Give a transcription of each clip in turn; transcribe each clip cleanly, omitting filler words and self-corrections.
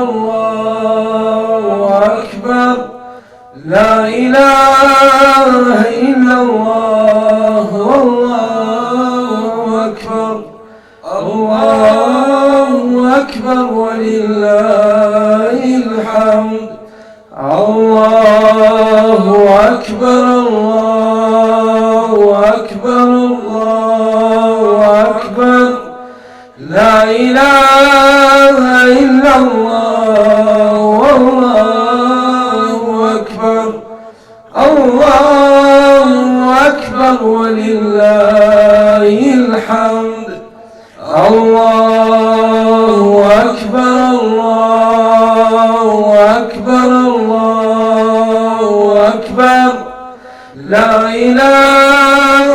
الله أكبر لا إله إلا الله والله أكبر الله أكبر ولله الحمد الله أكبر الله أكبر الله أكبر لا إله إلا الله والله أكبر الله أكبر ولله الحمد الله أكبر الله أكبر الله أكبر لا إله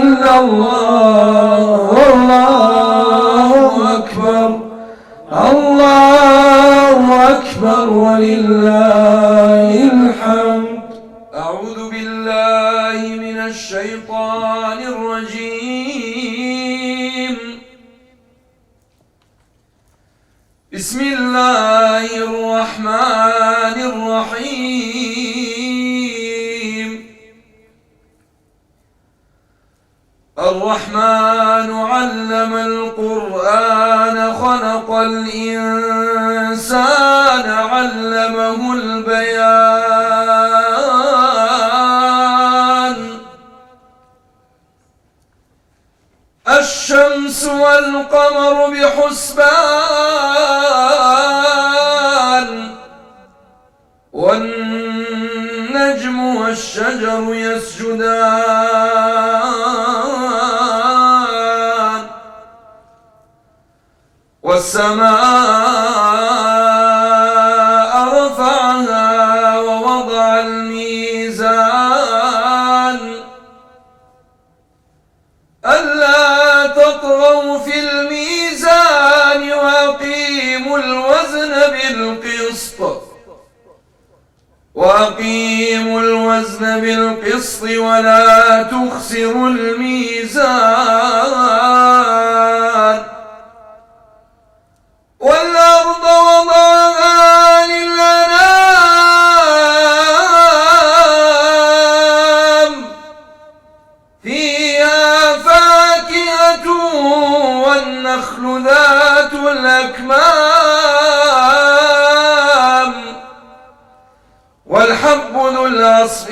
إلا الله والله أكبر الله أكبر ولله الحمد. أعوذ بالله من الشيطان الرجيم. بسم الله الرحمن الرحيم. الرحمن علم القرآن خلق الإنسان علمه البيان. الشمس والقمر بحسبان والنجم والشجر يسجدان والسماء رفعها ووضع الميزان ألا تطغوا في الميزان وأقيموا الوزن بالقسط ولا تخسروا الميزان والأرض وضعها للأنام فيها فاكهة والنخل ذات الأكمام والحب ذو العصف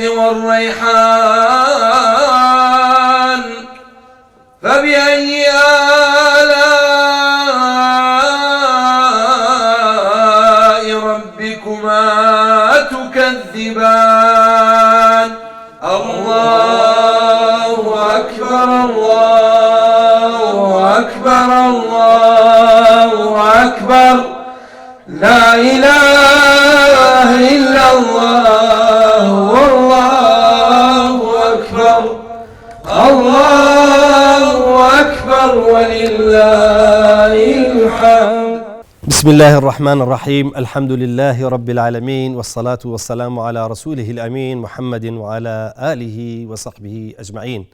والريحان فبأي آلاء ربكما تكذبان. الله أكبر الله أكبر الله أكبر لا إله إلا الله والله أكبر الله أكبر ولله الحمد. بسم الله الرحمن الرحيم. الحمد لله رب العالمين والصلاة والسلام على رسوله الأمين محمد وعلى آله وصحبه أجمعين.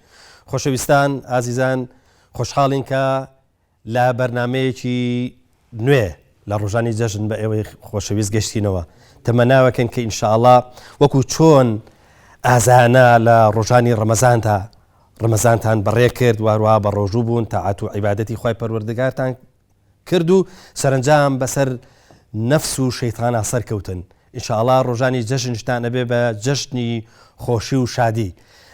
خۆشەویستان ئازیزان خۆشحاڵین کە لە بەرنامەیەکی نوێ لە ڕۆژانی جەژن بە ئێوەی خۆشەویست گەشتینەوە. تەمەناوەکەن کە ئینشاءالله وەکو چۆن ئازانە لە ڕۆژانی ڕەمەزانتان بەڕێ کرد واروها بە ڕۆژوو بوون تاعات و عیبادەتی خوای پەروەردگارتان کرد و سەرنجام بەسەر نەفس و شەیتانە سەرکەوتن. ئینشاءالله ڕۆژانی جەژنشتان ئەبێ بە جەژنی خۆشی و شادی.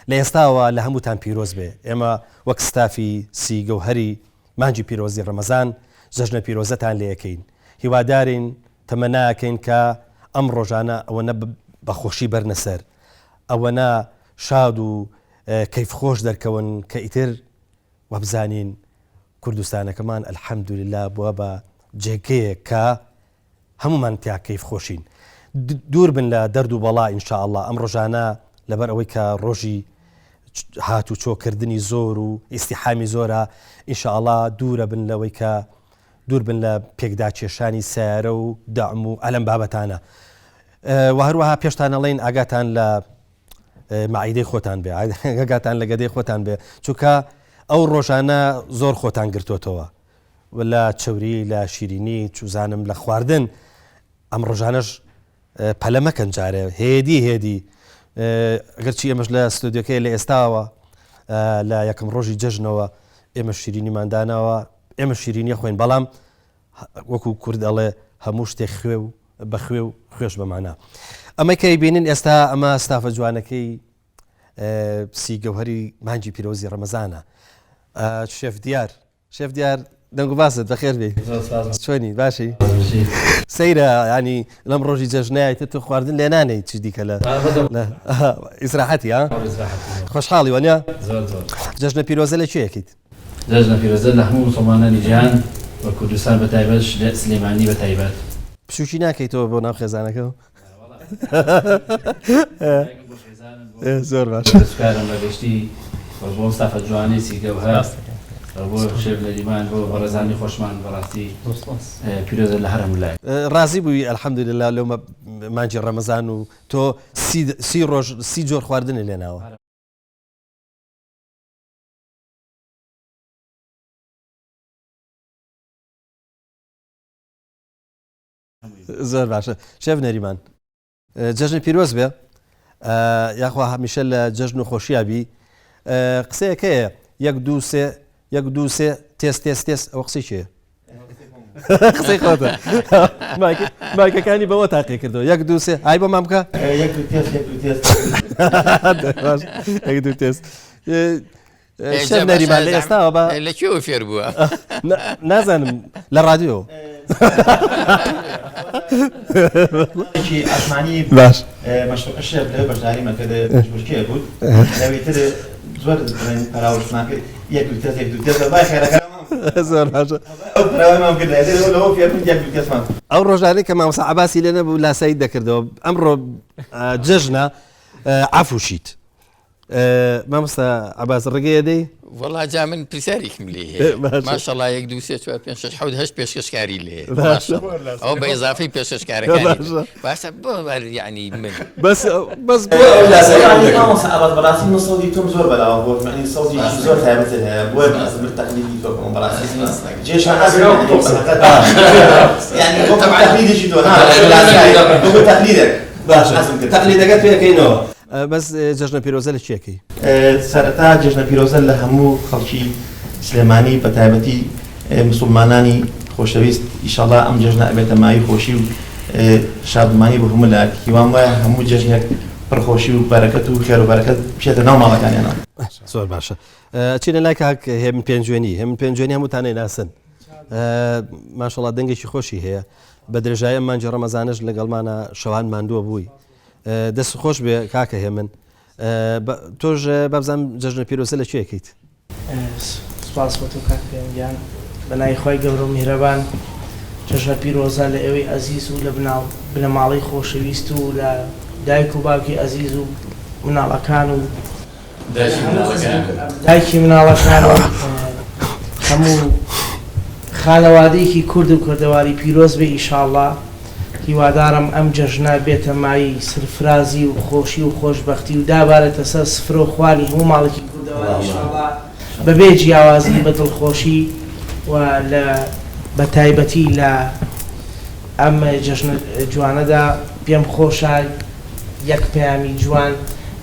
لە ئێستاوە لە هەمووتان پیرۆز بێ. ئێمە وەک ستافی سیگەوهەری مانجی پیرۆزی ڕەمەزان جەژنە پیرۆزەتان لێ یەکەین. هیوادارین تەمەناکەین کە ئەم ڕۆژانە ئەوەنە بەخۆشی بەرنەسەر، ئەوەنە شاد و کەیفخۆش دەرکەون کە ئیتر وەبزانین کوردستانەکەمان ئەلحەمدوللا بووە بە جێگەیەک کە هەمومان تیا کەیفخۆشین. دوور بن لە دەرد و بەڵا ئینشاءالله ئەم ڕۆژانە لەبەر ئەوەی کە ڕۆژی هات و چۆکردنی زۆر و ئیسیحامی زۆرە ئینشاءالله دوورە بن لەوەی کە دوور بن لە پێکدا کێشانی سیارە و دەعم و ئەلەم بابەتانە. و هەروەها پێشتانەڵێن ئاگاتان لە معیدەی خۆتان بێ، ئاگاتان لە گەدەی خۆتان بێ، چونکە ئەو ڕۆژانە زۆر خۆتان گرتوتەوە لە چەوری لە شیرینی چوزانم لە خواردن ئەم ڕۆژانەش پەلەمەکەن جارێ هێدی ئەگەرچی ئێمەش لە ستودیۆکەی لە ئێستاوە لە یەکەم ڕۆژی جەژنەوە ئێمە شیرینیماندانەوە ئێمە شیرینیە خوێن بەڵام وەکو کورد ئەڵێ هەموو شتێک خوێ و بەخوێ و خوێش بەمانە ئەمە کەی بینین ئێستا ئەمە ستافە جوانەکەی سیگەوهری مانجی پیرۆزی ڕەمەزانە شێف دیار دەنگ و باست بەخێر بێ چۆنی باشی سەیرە ینی لەم ڕۆژی جەژنایەتە تو خواردن لێ نانەی چ دیکە لە ئیسراحەتی خۆشحاڵی وەنیا جەژنە پیرۆزە لە کوێیەکەیت جەژنە پیرۆزە لە هەموو مسڵمانانی جیهان وە کوردستان بە تایبەت سلێمانی بە تایبەت پشوشی ناکەیتەوە بۆ ناو خێزانەکەەوە زۆر باش سوکارم بە گشتی بۆ ستافە جوانی سیگەوهر بۆ شێف نەریمان بۆ بەڕێزانی خۆشمان بەڕاستی پیرۆزە لە هەرم لای ڕازی بووی ئەلحەمدولله لەومە مانجی ڕەمەزان و تۆ سی ڕۆژ سی جۆر خواردنی لێناوە زۆر باشە شێف نەریمان جەژنی پیرۆز بێ یاخوا هەمیشە لە جەژن و خۆشیابی قسەیەکەیە یەک دوو سێ تێست ئەوە قسەی چێە قسەی خۆتە مایکەکانی بەوە تاقی کردەوە یەک دوو سێ ئای بۆ مام بکە یەک دوو تێست شێف نەریمان لە ئێستاوە بە لەکوێوە فێر بووە نازانم لە ڕادیۆ ئاسمانی باش مەشق لە بەشداری مەکەدە مشکێ بوو لەوێتر زۆر پەراوشماکرد یەک دو تێز بای خێرەکە زۆر باشە ئەو ڕۆژانەی کە مامۆستا عەباسی لێ نەبوو لاسایی دەکردەوە ئەمڕۆ جەژنە عەفوشیت مامۆستا عەباس ڕێگەیە دەی وەڵا جا من پرسیارێکم لێ ماشەڵڵا 1 2 3 4 5 6 7 8 پێشکەشکاری لێ ئەو بە ئێزافەی پێشکەشکارەکانی باشە بۆ یعنی من بەس بەڕاستی من سەوزی تۆم زۆر بەلاوە بۆ سەوزی زۆر تایبەتر هەیە بۆیە من تەقلیدی تۆ بکەم بەڕاستی جێشان یعنی تەقلیدێکی تۆ تەقلیدێک باشە تەقلیدەکە توێکەینەوە بەس جەژنە پیرۆزە لە چیەکەی سەرەتا جەژنە پیرۆزە لە هەموو خەڵکی سلێمانی بە تایبەتی مسلمانانی خۆشەویست ئیشەڵڵا ئەم جەژنە ئەبێتە مای خۆشی و شادمانی بۆ هەموو لایەک هیوام وایە هەموو جەژنێک پڕخۆشی و بەرەکەت و خێر و بەرەکەت بچێتە ناو ماڵەکانیانە زۆر باشە چینە لای کاک هێمن پێنجوێنی هەمووتانەی ناسن ماشەڵڵا دەنگێکی خۆشی هەیە بە درێژایی ئەم مانجی ڕەمەزانش لەگەڵمانە شەوان ماندووە بووی دەست خۆش بێ کاکە هێمن تۆش بابزانم جەژنە پیرۆزە لە کوێیەکەیت سوپاس بۆ تۆ کاک پێنگیان بەنای خۆی گەورە و میهرەبان جەژنە پیرۆزە لە ئێوەی ئەزیز و لە بنەماڵەی خۆشەویست و لە دایک و باوکی ئەزیز و مناڵەکان و دایکی مناڵەکان و هەموو خانەوادەیەکی کورد و کوردەواری پیرۆز بێ ئیشاڵڵا هیوادارم ئەم جەژنە بێتە مای سرفرازی و خۆشی و خۆشبەختی و دابارێتە سەر سفرە و خوانی هەموو ماڵێکی کوردەواری ئیشاڵڵا بەبێ جیاوازی بە دڵخۆشی و بە تایبەتی لە ئەم جەژنە جوانەدا پێم خۆشە یەک پەیامی جوان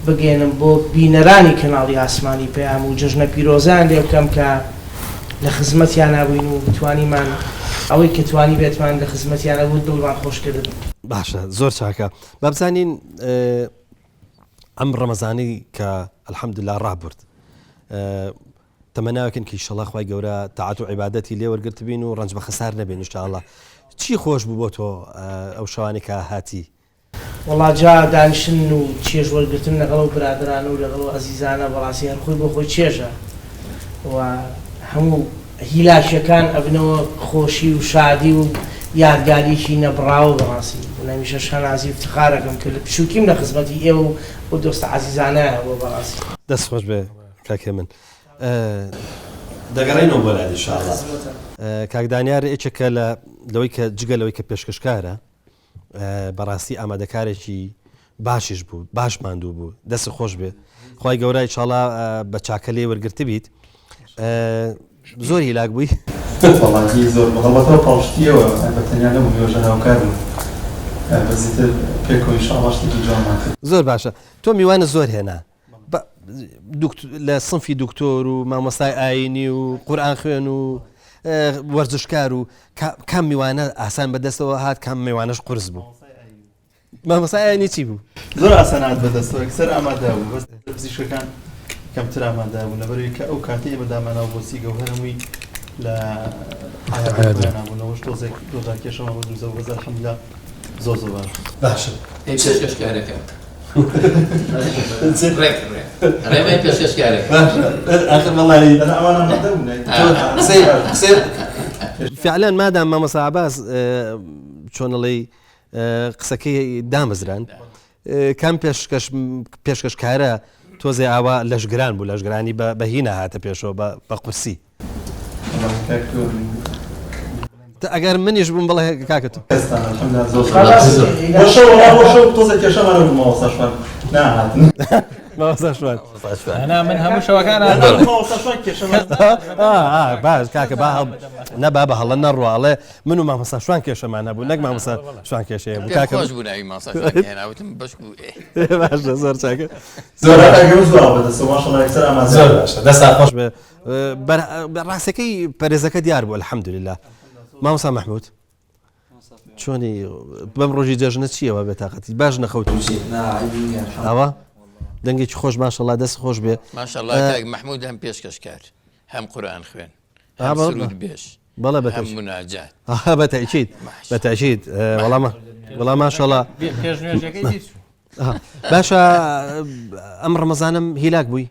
بگێنم بۆ بینەرانی کەناڵی ئاسمانی پەیام و جەژنە پیرۆزان لێ بکەم کە لە خزمەتیان نبووین و بتوانیمان ئەوەی کە توانی بێتمان لە خزمەتیان نەبوو دڵمان خۆشکردن باشە زۆر چاکە بابزانین ئەم ڕەمەزانی کە ئەلحەمدوللا ڕابرد تەمەناوەکەن کە ئیشەڵڵا خوای گەورە تاعات و عیبادەتی لێ وەرگرت بین و ڕەنج بە خەسار نەبێن ئینشاءڵڵا چی خۆش بوو بۆ تۆ ئەو شەوانی کە هاتی وەڵا جا دانیشتن و چێژ وەرگرتن لەگەڵ و برادران و لەگەڵ و ئەزیزانە بەڕاستی هەر خۆی بۆ خۆی چێژە و هەموو هیلاشەکان ئەبنەوە خۆشی و شادی و یادگاریکی نەبڕاوە بەڕاستی نەمیشە شەنازی افتخارەکەم کرد پشوکیم لە خزمەتی ئێوە و دۆستە عەزیزانەیە بۆ بەڕاستی دەست خۆش بێ کاکێ من دەگەڕێنەوە بۆ لای ئینشاءڵڵا کاک دانیار ئێچەکە لەوەی کە جگە لەوەی کە پێشکەشکارە بەڕاستی ئامادەکارێکی باشیش بوو باش ماندوو بوو دەست خۆش بێ خوای گەورە ئینشاءڵڵا بە چاکە لێ وەرگرتی بیت زۆر هیلاک بووی وڵاتی زۆر بەڵەتەوە پاڵشتیەوە بە تەنیا نەبوو ێژە هاوکارم بەزیتر پێک و ئینشاءڵڵا شتێکی جوانمان کرد. زۆر باشە تۆ میوانە زۆر هێنا لە سنفی دکتۆر و مامۆستای ئاینی و قورئان خوێن و وەرزشکار و کام میوانە ئاسان بەدەستەوە هات کام میوانەش قورس بوو مامۆستای ئاینی چی بوو؟ زۆر ئاسانات بەدەستەوە سەر ئامادە بوو بەس پزیشکەکان کەمتر ئامادە بوو لەبەرەوەی کە ئەو کاتی بەدامانەوە بۆسی گەوهەرەمووی لە نابوونەوەش تۆزێک دۆدا کێشەوە بۆ دووزە و بەزار حەمدا زۆر باش. باشە پێشکەشکارەکە ڕێمە پێشکەشکارێک آخر والله أنا أمانة مهدونة فعلا مادام مامۆستا عەباس چۆنەڵێ قسەکەی دامەزران کام پێشکەشکارە تۆزێ ئاوا لەشگران بوو لەشگرانی بەهی نەهاتە پێشەوە بە قورسی ئەگەر منیش بووم بڵێ کاکە تۆ تۆزێک کێشەمانە بوو مامۆستا شوان ناهاتن مامۆستا شوان أنا من هەموو شەوەکان باش کاکە نەبا بە هەڵە نەڕواڵێ من و مامۆستا شوان کێشەمان هەبوو نەک مامۆستا شوان کێشەیە بوو کاکە خۆش بوو ناوی مامۆستا شوان هێناوتم بەشک بوو باشە زۆر چاکە زۆر بەدەستەوە ماشەڵڵا یەکسەر ئامادە زۆر باشە دەستا خۆش بێ ڕاستەکەی پەرێزەکە دیار بوو الحەمدولله مامۆستا مەحموود چۆنی بەم ڕۆژی جەژنە چیەوە بێتاقەتی باش نەخەوتوچی ئەوە دەنگێکی خۆش ماشەڵڵا دەست خۆش بێ ماشەڵڵا محمود هەم پێشکەشکار هەم قورئان خوێن هەم سرود بێش بەڵێ هەم مناجات بەتەکید وەڵام ماشەڵڵا باشە ئەم ڕەمەزانم هیلاک بووی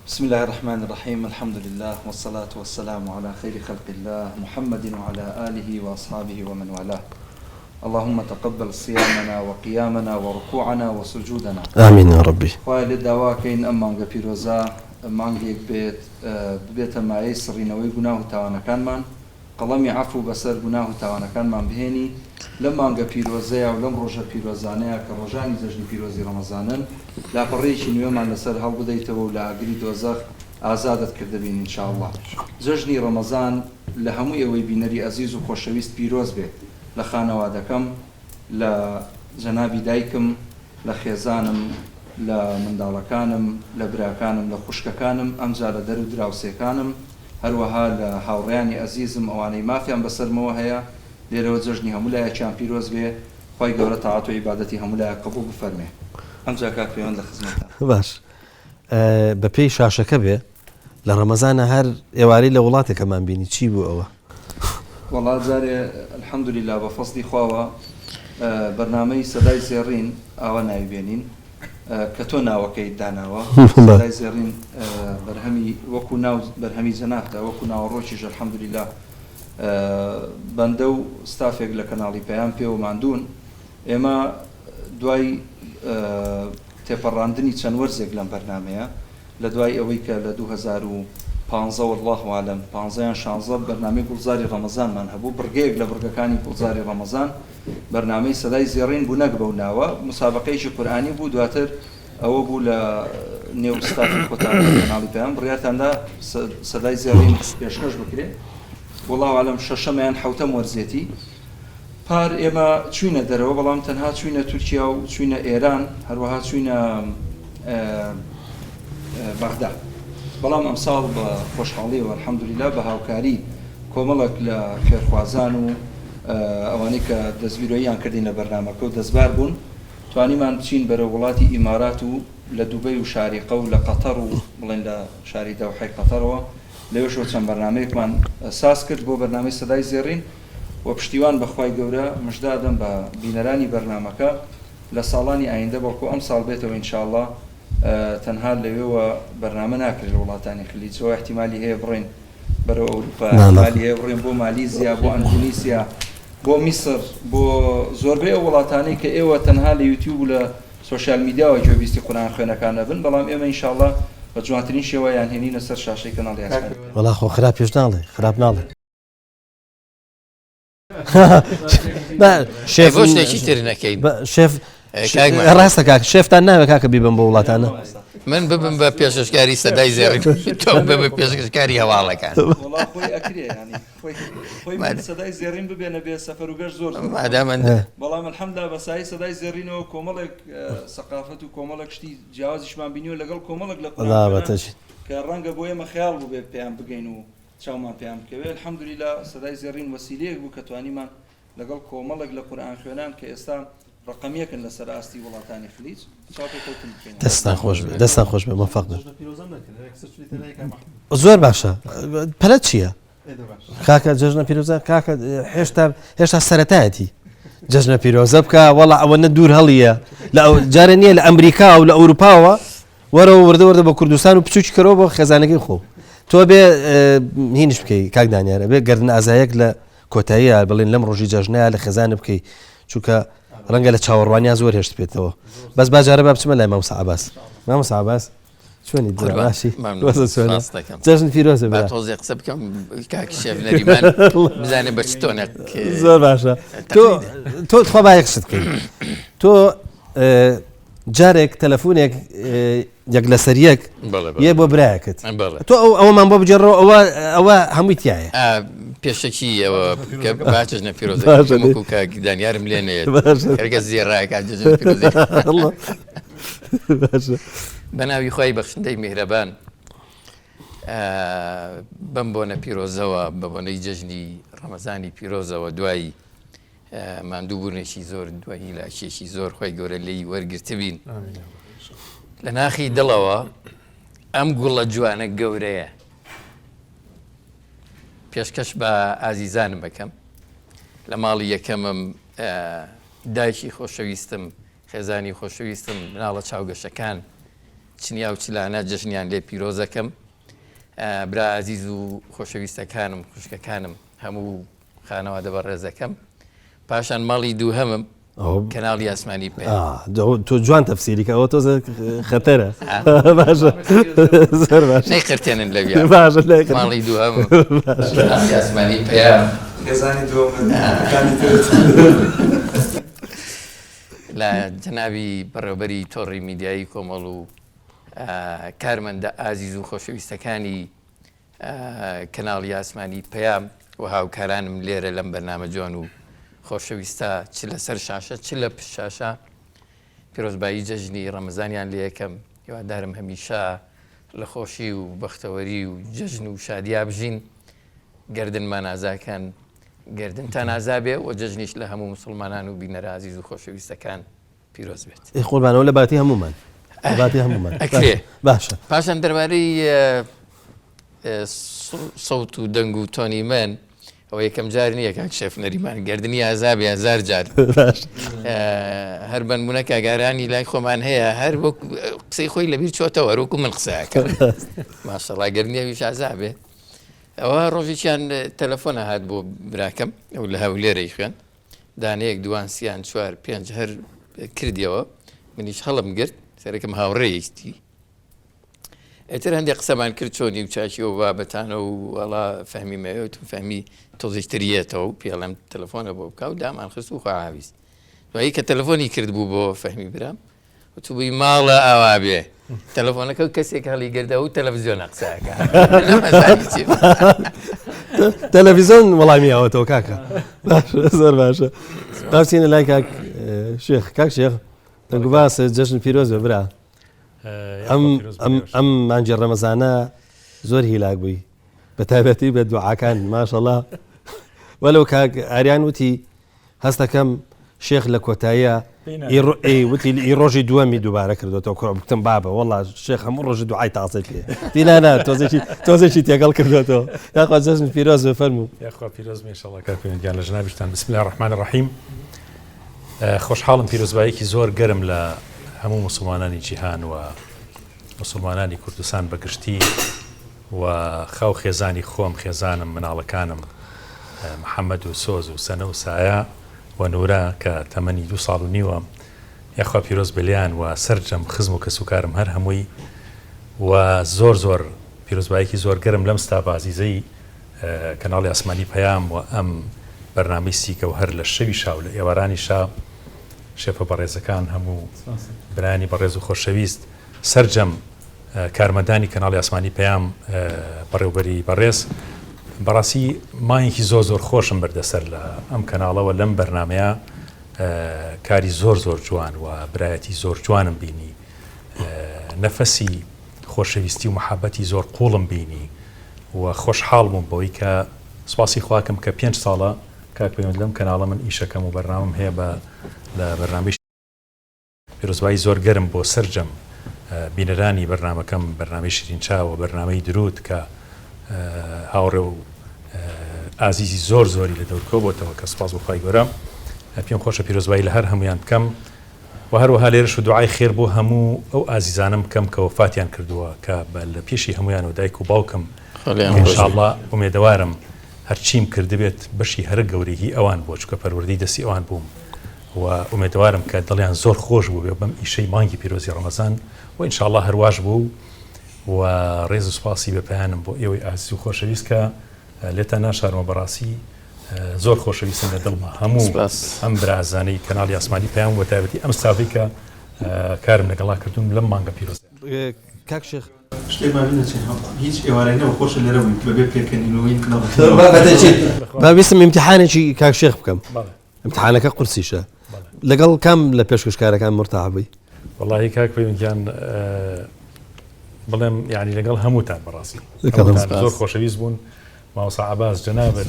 بسم الله الرحمن الرحيم الحمد لله والصلاة والسلام على خير خلق الله محمد وعلى آله وأصحابه ومن والاه اللهم تقبل صيامنا وقيامنا وركوعنا وسجودنا آمين يا ربي خوالي دواكين أمانغا بيروزا أمانغيك بيت ما يسرين ويقناه تاوانا كان من قلمي عفو بسر قناه تاوانا كان من بهيني لەمانگە پیرۆزەیە و لەم ڕۆژە پیرۆزانەیە کە ڕۆژانی جەژنی پیرۆزی ڕەمەزانن لاپەڕێکی نوێمان لەسەر هەڵبدەیتەوە و لە ئاگری دۆزەخ ئازادت کردبین ئینشاءالله جەژنی ڕەمەزان لە هەموو ئێوەی بینەری ئەزیز و خۆشەویست پیرۆز بێت لە خانەوادەکەم لە جەنابی دایکم لە خێزانم لە منداڵەکانم لە براکانم لە خوشکەکانم ئەمجا لە دەر و دراوسێکانم هەروەها لە هاوڕێیانی ئەزیزم ئەوانەی مافیان بەسەرمەوە هەیە لێرەوە جەژنی هەمولایەکیان پیرۆز بێ خۆی گەورە تاعات و عیبادەتی هەمولایە قبوڵ بفەرمێ ئەمجا کاک پەیوەند لە خزمەتە باش بە پێی شاشەکە بێ لە ڕەمەزانە هەر ئێوارەی لە وڵاتێکەمان بینی چی بوو ئەوە وەڵات جارێ الحەمدولله بە فەزلی خواوە بەرنامەی سەدای زێڕین ئاوا ناویبێنین کە تۆ ناوەکەی داناوە سەدای زێڕین بەرهەمی وەکو ناو بەرهەمی جەنابتە وەکو ناوەڕۆکیش الحەمدولله بەندە و ستافێک لە کەناڵی پەیام پێوە ماندوون ئێمە دوای تێپەڕاندنی چەند وەرزێک لەم بەرنامەیە لە دوای ئەوەی کە لە 2015 والله عالم 15 بەرنامەی گوڵزاری ڕەمەزانمان هەبوو بڕگەیەک لە بڕگەکانی گوڵزاری ڕەمەزان بەرنامەی سەدای زێڕین بوو نەک بەو ناوە مسابقەیەکی قورئانی بوو دواتر ئەوە بوو لە نێو ستافی خۆتان کەناڵی پەیام بڕیارتاندا سەدای زێڕین پێشکەش بکرێت والله عالم شەشەمیان حوتەم وەرزێتی پار ئێمە چوینە دەرەوە بەڵام تەنها چوینە تورکیا و چوینە ئێران هەروەها چوینە بەغدا بەڵام ئەمساڵ بە خۆشحاڵیەوە الحەمدولله بە هاوکاری کۆمەڵک لە خێرخوازان و ئەوانەی کە دەستگیرۆییان کردین لە بەرنامەکە و دەستبار بوون توانیمان بچین بەرە وڵاتی ئیمارات و لە دووبەی و شاریقە و لە قەتەر و بڵێن لە شاری دەوحەی قەتەرەوە لەوێشەوە چەند بەرنامەیەکمان ساز کرد بۆ بەرنامەی سەدای زێڕین و پشتیوان بەخوای گەورە مژدادەم بە بینەرانی بەرنامەکە لە ساڵانی ئایندە بەڵکو ئەم ساڵ بێتەوە ئینشاءالله تەنها لەوێوە بەرنامە ناکرێت لە وڵاتانی خلیجەوە احتیمالی هەیە بڕێن بەرەو ئەوروپا احتیمالی هەیە بڕێن بۆ مالیزیا بۆ ئەندونیسیا بۆ میسر بۆ زۆربەی ئەو وڵاتانەی کە ئێوە تەنها لە یوتیوب و لە سۆشیال میدیاوە گوێبیستی قورئان خوێنەکانە بن بەڵام ئێمە ئینشاءالله بە جوانترین شێوەیان هێنینە سەر شاشەی کەناڵی ئاسمان وەڵا خۆ خراپ پێش ناڵێ خراپ ناڵێ شێف شتێکی تر نەکەین شێف ڕاستە کاک شێفتان ناوێت کاکە بیبم بۆ وڵاتانە من ببم بە پێشکاری سەدای زێڕین تۆ ببە پێشکاری هەواڵەکان خۆی من سەدای زێڕین ببێنە بێ سەفەر و گەشت زۆر مادام بەڵام الحەمدلله بەسایی سەدای زێڕینەوە کۆمەڵێک سەقافەت و کۆمەڵێک شتی جیاوازیشمان بینیوە لەگەڵ کۆمەڵێک لە قورئان کە ڕەنگە بۆ ئێمە خەیاڵ بوو بێ پێیان بگەین و چاومان پێیان بکەوێت الحەمدوللیلا سەدای زێڕین وەسیلەیەک بوو کە توانیمان لەگەڵ کۆمەڵێک لە قورئان خوێنان کە ئێستا ڕقەمیەکن لەسەر ئاستی وڵاتانی خلیج چاوپێکەوتن بکەین. دەستان خۆش بێ مەفەق بێ. زۆر باشە پەلەت چییە؟ کاکە جەژنە پیرۆزە کاکە هێشتا سەرەتایەتی جەژنە پیرۆزە بکە وەڵا ئەوەنە دوور هەڵیە لە جارە نییە لە ئەمریکا و لە ئەوروپاوە وەرەوە وردە بە کوردستان و پچوچ کەرەوە بۆ خێزانەکەی خۆ تۆ بێ هینش بکەی کاک دانیارە بێ گەردن ئازایەک لە کۆتاییە بڵێن لەم ڕۆژی جەژنەیە لە خێزانە بکەی چونکە ڕەنگە لە چاوەڕوانیا زۆر هێشت بێتەوە بەس باجارە با بچمە لای مامۆستا عەباس. مامۆستا عەباس چۆنی باشی جەژن پیرۆزە بێ تۆزێ قسە بکەم کاک شێف نەریمان بزانێ بە چ تۆنێک زۆر باشە تۆ خوا با یەک شت بکەی تۆ جارێک تەلەفۆنێک یەک لەسەر یەک یە بۆ برایەکەت تۆ ئەوەمان بۆ بجێڕەوە ئەوە هەمووی تایە پێشەکی ئەوە باچژنە پیرۆزە کاکی دانیارم لێنێت هەرگەز زیێڕایە کاک جەژنە پیرۆزە بەناوی خوای بەخشندەی میهرەبان بەم بۆنە پیرۆزەوە بە بۆنەی جەژنی ڕەمەزانی پیرۆزەوە دوایی ماندووبوونێکی زۆر دوایی لاشێکی زۆر خۆی گەورە لێی وەرگرتبین لە ناخی دڵەوە ئەم گوڵە جوانە گەورەیە پێشکەش بە ئازیزانم بکەم لە ماڵی یەکەمم دایکی خۆشەویستم خێزانی خۆشەویستم مناڵە چاوگەشەکان چنیا و چلانە جەژنیان لێ پیرۆزەکەم برا ئازیز و خۆشەویستەکانم خوشکەکانم هەموو خانەوادە بە ڕێزەکەم پاشان ماڵی دووهەمم کەناڵی ئاسمانی پێ تۆ جوان تەفسیریکە ئەوە تۆزە خەتەرە باشە زۆر باش نەیقرتێنن لەوێ ماڵی دووهەمم ئاسمانی پێ لە جەنابی بەڕێوەبەری تۆڕی میدیایی کۆمەڵ و کارمەندە ئازیز و خۆشەویستەکانی کەناڵی ئاسمانی پەیام و هاوکارانم لێرە لەم بەرنامە جوان و خۆشەویستە چ لەسەر شاشە چ لە پشت شاشە پیرۆزبایی جەژنی ڕەمەزانیان لێ یەکەم هیوادارم هەمیشە لە خۆشی و بەختەوەری و جەژن و شادیا بژین گەردنمان ئازاکەن گەردنتان ئازابێ و جەژنیش لە هەموو مسلمانان و بینەرە عزیز و خۆشەویستەکان پیرۆز بێت. قوربانەوە لە باتی هەمومان ئەکرێ باشە. پاشان دەربارەی سەوت و دەنگ و تۆنی من ئەوە یەکەم جار نییە کاک شێف نەریمان گەردنی ئازابێ هەزار جار هەر بنمونە کاگارانی لای خۆمان هەیە هەر بۆ قسەی خۆی لەبیر چۆتەوە وەکو من قسەکە ماشەڵڵا گەرنیەویش ئازابێ. ئەوە ڕۆژێکیان تەلەفۆنە هات بۆ براکەم ئەو لە هەولێرەی خوێن دانەیەک دوان سیان چوار پێنج هەر کردیەوە منیش هەڵم گرت سەرەکەم هاوڕێیشتی ئێتر هەندێک قسەمان کرد چۆنی و چاچی و بابەتانە و وەڵا فەهمی مەوێت و فەهمی تۆزیشتریەتەوە و پێڵم تەلەفۆنە بۆ بکە و دامان خست و خواویست دوایی کە تەلەفۆنی کرد بوو بۆ فەهمی برام و تو بووی ماڵە ئاوا بێ تەلەفۆنەکە و کەسێک هەڵی گردە و تەلەڤیزیۆنە قسەکە تەلەڤیزیۆن وەڵامی ئەوەتەوە کاکە زۆر باشە باچینە لای کاک شێخ کاک شێخ دەنگ و باسە جەژن پیرۆزە برا ئەم مانجی ڕەمەزانە زۆر هیلاک بووی بە تایبەتی بە دوعاکان ماشەڵڵا وەلەو کاک ئاریان وتی هەستەکەم شێخ لە کۆتاییە وتی ئی ڕۆژی دووەمی دووبارە کردوەوە کوڕ بکتم بابە وەڵا شێخ هەموو ڕۆژی دوعای تاقسەی پێ دیلانا تۆزێکی تێگەڵ کردوێتەوە یاخوا جەژن پیرۆز فەرموو یاخوا پیرۆز مێشەڵڵا کاکوێنگیان لە ژنابیشتان بسم الله الرحمن الرحیم خۆشحاڵم پیرۆزبایەکی زۆر گەرم لە هەموو مسلمانانی جیهان و مسلمانانی کوردستان بەگشتی و خەو خێزانی خۆم خێزانم مناڵەکانم محەممەد و سۆز و سەنە و سایە و نورە کە تەمەنی 2 ساڵ و نیوە یاخوا پیرۆز بلیان و سەرجەم خزم و کەسوکارم هەر هەمووی و زۆر پیرۆزبایەکی زۆر گەرم لەم ستاپ عزیزەی کەناڵی ئاسمانی پەیام و ئەم بەرنامەی سیکە و هەر لە شەوی شاو لە ئێوارانی شا شێفە بەڕێزەکان هەموو برانی بەڕێز و خۆشەویست سەرجەم کارمەندانی کەناڵی ئاسمانی پەیام بەڕێوبەری بەڕێز بەڕاستی مایەکی زۆر خۆشم بەردەسەر لە ئەم کەناڵەوە لەم بەرنمەیە کاری زۆر جوان و برایەتی زۆر جوانم بینی نەفەسی خۆشەویستی و محەبەتی زۆر قوڵم بینی و خۆشحاڵ بووم بۆی کە سپاسی خواکەم کە 5 ساڵە کاک پەیوەند لەم کەناڵە من ئیشەکەم و بەرنامەم هەیە لە بەرنامەی پیرۆزبایی زۆر گەرم بۆ سرجەم بینەرانی بەرنامەکەم بەرنامەی شیرین چاوە بەرنامەی درود کە هاوڕێ و ئازیزی زۆری لە دەورکۆ بۆتەوە کە سپاس بۆخوای گەورە پێم خۆشە پیرۆزبایی لە هەر هەمویان بکەم و هەروەها لێرەش و دوعای خێر بۆ هەموو ئەو ئازیزانم بکەم کە وفاتیان کردووە کە لە پێشی هەمویان و دایک و باوکم ئینشاءالله ئومێدەوارم هەرچیم کردبێت بەشی هەر گەورەی ئەوان بۆ چکە پەروەردەی دەستی ئەوان بووم و ئومێدەوارم کە دڵیان زۆر خۆش بوو بەم ئیشەی مانگی پیرۆزی ڕەمەزان و ئینشاءالله هەرواش بوو و ڕێز و سپاسی بەپیانم بۆ ئێوەی ئازیز و خۆشەویست کە لێتان ناشارمە بەڕاستی زۆر خۆشەویستن لە دڵمە هەموو ئەم برازانەی کەناڵی ئاسمانی پێیان و تایبەتی ئەم ساڵی کە کارم لەگەڵا کردوم لەم مانگە پیرۆز کاک شێخ شتێکمان نەچێت هیچ ئێوارەینەوە خۆشە لێرە بووین بەبێ پێکەنینەوەی بەویستم امتحانێکی کاک شێخ بکەم امتحانەکە قورسیشە لەگەڵ کام لە پێشکەشکارەکان مرتاحبی والله کاک پەیوەندیان بڵێم یعنی لەگەڵ هەمووتان بەڕاستی زۆر خۆشەویست بوون ماوەسا عەباس جەنابەت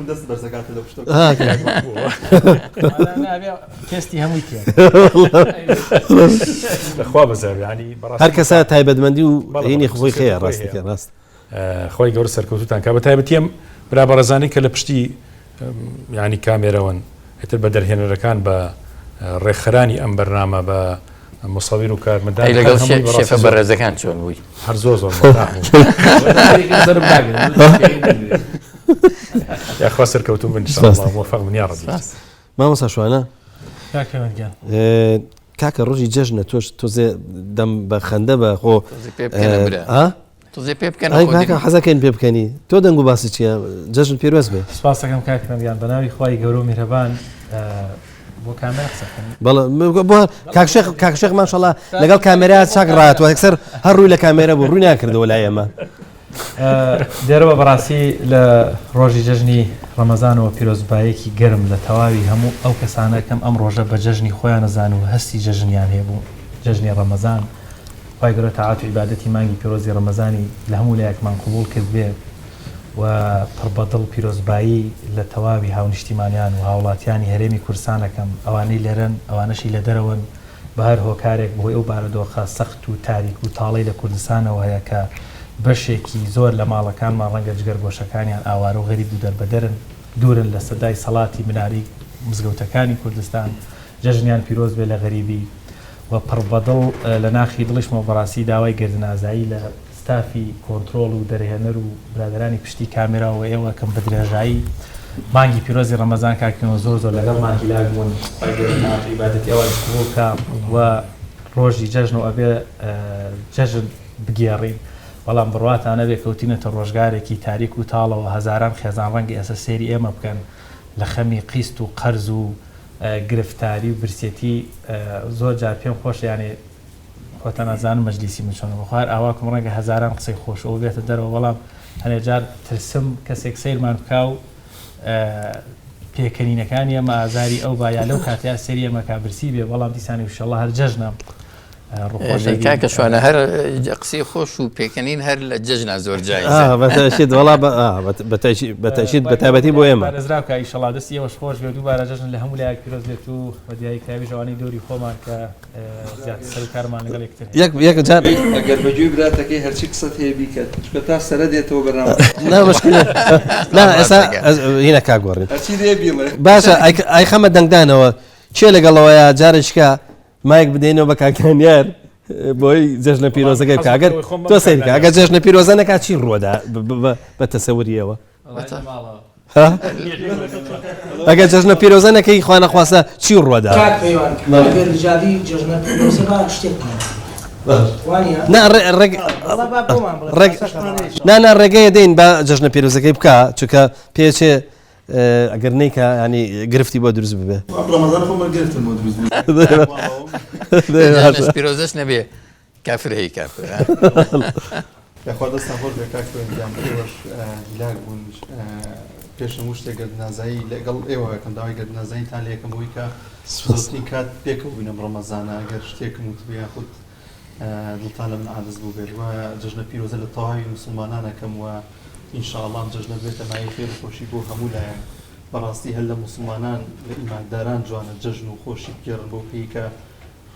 دەست بەرزەکاتە لە پشتەوە تێستی هەمووی کرد لەخوا بەزار ینی هەر کەسە تایبەتمەندی و هینی خۆی خەیە ڕاستیکە ڕاست خۆی گەورە سەرکەوتوتان کە بە تایبەتیم برا بەڕێزانی کە لە پشتی ینی کامێرەوەن هێتر بە دەرهێنەرەکان بە ڕێکخەرانی ئەم بەرنامە بە مصور و کارمەندان لەگەڵ شێفە بەڕێزەکان چۆن بووی هەر زۆر یاخوا سەرکەوتوو من ئینشاءالله موفق من یا ڕەبی مامۆستا شوانە کاکەوەندگیان کاکە ڕۆژی جەژنە تۆزێ دەم بە خەندە بە خۆ تۆزێ پێ بکەن حەزەکەین پێ بکەنی تۆ دەنگ و باسی چییە جەژن پیرۆز بێ سپاس دەکەم کاکەوەندگیان بە ناوی خوای گەورە و میهرەبان بۆ کامێرا قسەکەن کاکشێخ ماشەڵڵا لەگەڵ کامێرا چاک ڕاتوە یەکسەر هەر ڕووی لە کامێرە بوو ڕووی ناکردەوە لای ئێمە دێرەوە بەڕاستی لە ڕۆژی جەژنی ڕەمەزانەوە پیرۆزبایەکی گەرم لە تەواوی هەموو ئەو کەسانەکەم ئەم ڕۆژە بە جەژنی خۆیان نەزان و هەستی جەژنیان هەیەبوو جەژنی ڕەمەزان خوای گەورە تەعاڵ و عیبادەتی مانگی پیرۆزی ڕەمەزانی لە هەموو لایەکمان قبوڵ کرد بێ و پڕبەدڵ پیرۆزبایی لە تەواوی هاونیشتیمانیان و هاوڵاتیانی هەرێمی کوردستانەکەم ئەوانەی لێرەن ئەوانەشی لە دەرەوەن بە هەر هۆکارێک بۆی ئەو بارەدۆخە سەخت و تاریک و تاڵەی لە کوردستانەوە هەیە کە بەشێکی زۆر لە ماڵەکانمان ڕەنگە جگەرگۆشەکانیان ئاوارە و غەریب و دەربەدەرن دوورن لە سەدای سەڵاتی مناری مزگەوتەکانی کوردستان جەژنیان پیرۆز بێ لە غەریبی و پڕبەدڵ لە ناخی دڵیشمەوە بەڕاستی داوای گردنازایی لە ستافی کۆنتترۆل و دەرهێنەر و برادرانی پشتی کامێراوە ئێوە کەم بە درێژایی مانگی پیرۆزی ڕەمەزان کاکەنەوە زۆر لەگەڵ مانگی لاگبوون عیبادەتی ئەوە بووکە و ڕۆژی جەژنەوە ئەبێ جەژن بگێڕین بەڵام بڕواتانە بێ کەوتینەتە ڕۆژگارێکی تاریک و تاڵەوە هەزاران خێزان ڕەنگی ئێستا سێری ئێمە بکەن لە خەمی قیست و قەرز و گرفتاری و برسێتی زۆر جار پێم خۆش یانێ خۆتە نازانم مەجلیسی من چۆنە بەخوار ئاواکم ڕەنگە هەزاران قسەی خۆش ئەو بێتە دەرەوە بەڵام هەنێ جار ترسم کەسێک سیرمان بکاو پێکەنینەکانی ئەمە ئازاری ئەو بایا لەو کاتیا سێری ئەمە کابرسی بێ بەڵام دیسانی وشەڵڵا هەر جەژنە کاکە شوانە هەر قسەی خۆش و پێکەنین هەر لە جەژنا زۆر جایزە بەتەشید وەڵا بەتەشید بەتابەتی بۆ ئێمە ئەزراکە ئیشەڵڵا دەستی ئێوەش خۆش بێ دووبارە جەژن لە هەموو لایەک پیرۆز بێت و بەدیایی کاوی ژەوانی دەوری خۆمان کە زیاتر سەر و کارمان لەگەڵ یەکتر یەک جار ئەگەر بەگوێی براتەکەی هەرچی قسەت هەیە بیکات چکە تا سەرە دێتەوە بەرنامە نا ئێستا هینە کاگۆڕین هەرچی دێ بیڵێ باشە ئای خەمە دەنگدانەوە چێ لەگەڵەوەیە جارێککە مایک بدەینەوە بە کاکانیار بۆی جەژنە پیرۆزەکەی بکەگەر تۆ سەیرکە ئەگەر جەژنە پیرۆزە نەکات چی ڕۆدا بە تەسەوریەوە ئەگەر جەژنە پیرۆزە نەکەی خوا نەخواسە چی ڕۆدا نانا ڕێگەیە دەین بە جەژنە پیرۆزەکەی بکە چونکە پێچێ ئەگەر نیکە ینی گرفتی بۆ دروست ببێ پیرۆزەش نەبێ کافر هەی کافر یاخوا دەستان خۆش بێ کاک بەنجام ئێوەش هیلاک بوون پێشم شتێک گردنازایی لەگەڵ ئێوە یەکەم داوای گردنازاییتان لە یەکەم بۆی کە زۆرترین کات پێکەوە بووینە ڕەمەزانە ئەگەر شتێکم وتبێ یاخود دڵتان لە من عادز بوو بێت وە جەژنە پیرۆزە لە تەواوی موسڵمانانەکەم وە ئینشاءڵڵا جەژنە بێتە مای خێر و خۆشی بۆ هەموو لایەن بەڕاستی هەر لە موسڵمانان لە ئیمانداران جوانە جەژن و خۆشی بگێڕن بۆ پێی کە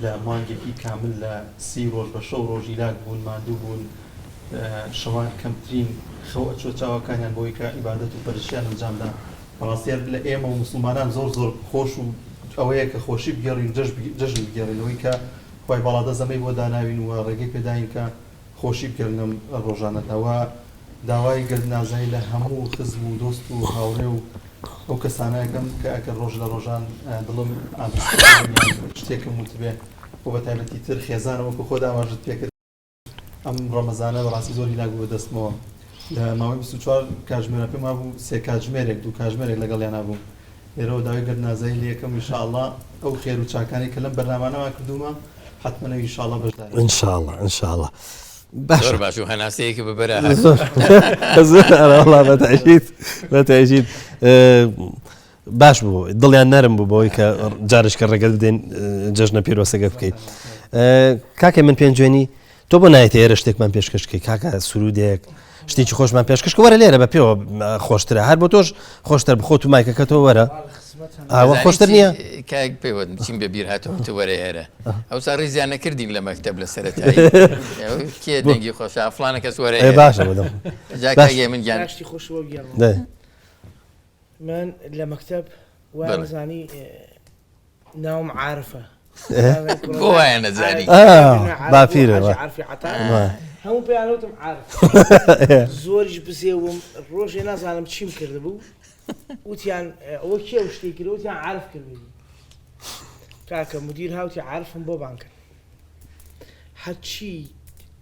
لە مانگێکی کامل لە 30 ڕۆژ بە 6 ڕۆژ هیلاک بوون ماندوو بوون شەوان کەمترین خەو ئەچۆ چاوەکانیان بۆی کە عیبادەت و پەرشتیان ئەنجامدا بەڕاستی لە ئێمە و موسڵمانان زۆر خۆش و ئەوەیە کە خۆشی بگێڕین جەژن بگێڕینەوەی کە خی بەڵادە زەمەی بۆ داناوین و ڕێگەی پێداین کە خۆشی بکردنم ڕۆژانەتەوە داوای گردنازایی لە هەموو خزم و دۆست و هاوڕێ و ئەو کەسانەکەم کە ئەگەر ڕۆژ لە ڕۆژان دڵم شتێکم وتبێ بۆ بە تایبەتی تر خێزانەوەکو خۆ داواژت پێکرد ئەم ڕەمەزانە بەڕاستی زۆر هیلاک بوو بەدەستمەوە لە ماوەی 24 کاتژمێرە پێم بوو 3 کاتژمێرێک 2 کاتژمێرێک لەگەڵیان نبوو لێرەوە داوای گردنازایی لە یەکەم ئینشاءڵڵا ئەو خێر و چاکانی کە لەم بەرنامانەوە کردومە حتمما ئینشاءڵڵا بەشدار ئینشاءڵڵا زۆر باش و هەناسەیەکی ببەرە بەتەژید باش بوو دڵیان نەرم بوو بەوەی کە جارش کە ڕێگەت بدەین جەژنە پیرۆسەگە بکەیت کاکە من پێم جوێنی تۆ بۆ نایەتە ئێرە شتێکمان پێشکەشکەی کاکە سرودێک شتێکی خۆشمان پێشکەشکە وەرە لێرە بە پێوە خۆشترە هەر بۆ تۆش خۆشتر بخۆت و مایکەکە تۆ وەرە ئاوە خۆشتر نییە کاک پێوە چیم بە بیر هاتەوە تو وەرە ئێرە ئەوسا ڕیزیان نەکردین لە مەکتەب لە سەرەتایی کێ دەنگی خۆشە فڵانە کەس وەرە باشە جاکە من گیان خۆشەوە من لە مەکتەب وانزانی ناوم عارفە بۆ وایە نەزانی باپیرە هەموو پێیانوتم عارف زۆریش بزێوم ڕۆژێ نازانم چیم کرده بوو وتیان ئەوە کێ شتێک کرد وتیان عارف کردی کاکە مدیر هاوتی عارفم بۆ بانکن هەرچی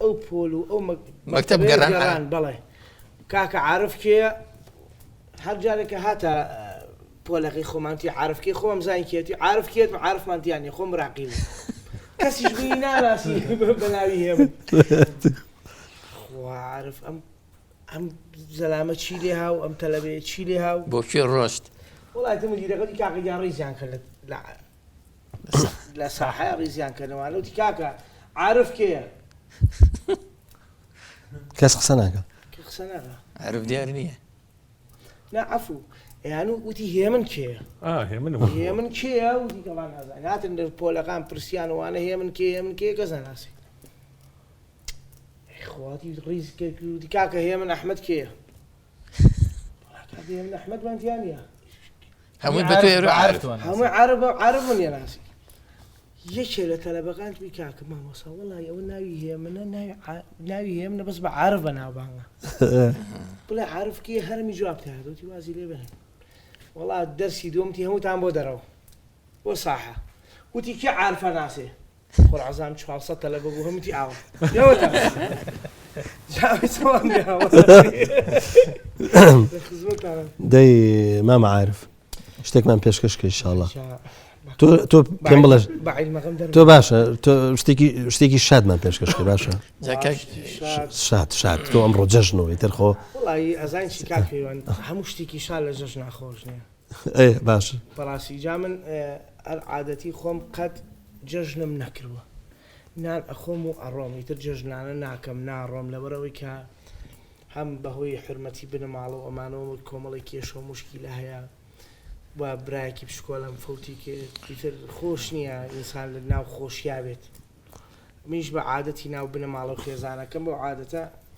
ئەو پۆل و ئەو مەکتەب گەڕان بەڵێ کاکە عارف کێ هەر جارێکە هاتە پۆلەکەی خۆمانتی عارفکەی خۆم زانی کێتی عارف کێت و عارفمانتیانی خۆم ڕاقی بوو کەسیش بووی ناناسی بەناوی هێمن عارف ئەم زەلامە چی لێ هاو ئەم تەلەبێ چی لێ هاو بۆ کوێ ڕۆشت وڵاتی مدیرەکەی کاکەیان ڕیزیان کرد لە ساحەیە ڕیزیان کردنەوە لەوتی کاکە عارف کێیە کەس قسە ناکە قسە ناکە عارف دیار نییە نعفو یان وتی هێمن کێیە هێمن کێیە وتی گەڵان نازانێت هاتن لە پۆلەکان پرسیان وانە هێمن کێ کەس ناناسی خواتی ڕیز کردی کاکە هێمن ئەحمەد کێیە هێمن ئەحمەد مانتیانە هەمووی بە توێ هەمووی عارف من ناسی یەکێ لە تەلەبەکان توی کاکە مامۆسا وەڵی ئەوە ناوی هێمنە ناوی هێمنە بەس بە عارف بە ناوبانگە بڵێ عارف کێ هەرمی جواب تاات وتی وازی لێ بێن وەڵا دەرسی دومتی هەمووتان بۆ دەرەوە بۆ ساحە وتی کێ عارفە ناسێ خۆر عەزام 400 تەلەبە بوو هەمووتی ئاوە دەی مامە عارف شتێکمان پێشکەشکە ئینشاءڵڵا تۆ پێم بڵێ تۆ باشە شتێکی شادمان پێشکەشکە باشە شاد تۆ ئەمڕۆ جەژنەوەی تەرخۆ وڵی ئەزان چی کاکەوان هەموو شتێکی شاد لە جەژن ناخۆش نییە باشە بەڕاستی جا من ئەر عادەتی خۆم قەت جەژنم نەکردووە نان ئەخۆم و ئەڕۆمی تر جەژنانە ناکەم ناڕۆم لەبەرەوەی کە هەم بەهۆی حرمەتی بنەماڵە و ئەمانەوە کۆمەڵی کێشە و مشکیلە هەیە و برایەکی پشکۆلم فەوتی کرد خۆش نییە ئینسان لە ناو خۆشیا بێت میش بە عادەتی ناو بنەماڵە و خێزانەکەم بۆ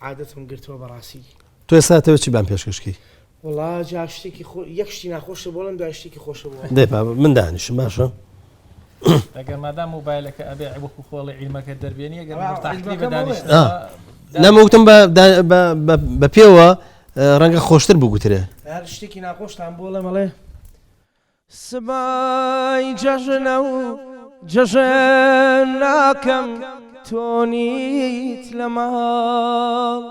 عادەتم گرتووە بەڕاستی تۆ ئێساتەوە چی بام پێشکەشکی وڵا جا شتێکی یەک شتی ناخۆشە بۆڵم دوای شتێکی خۆشە بۆ من دانیشم باشە ئەگەر مادام موبایلەکە ئەبێ وەکو خۆڵی عیلمەکە دەربێنی ئەگەر تاحقیق بەدانیش نەمەوتم بە پێوە ڕەنگە خۆشتر بگوترێ هەر شتێکی ناخۆشتان بۆڵێ مەڵێ سبای جەژنە و جەژن ناکەم تۆنیت لە ماڵ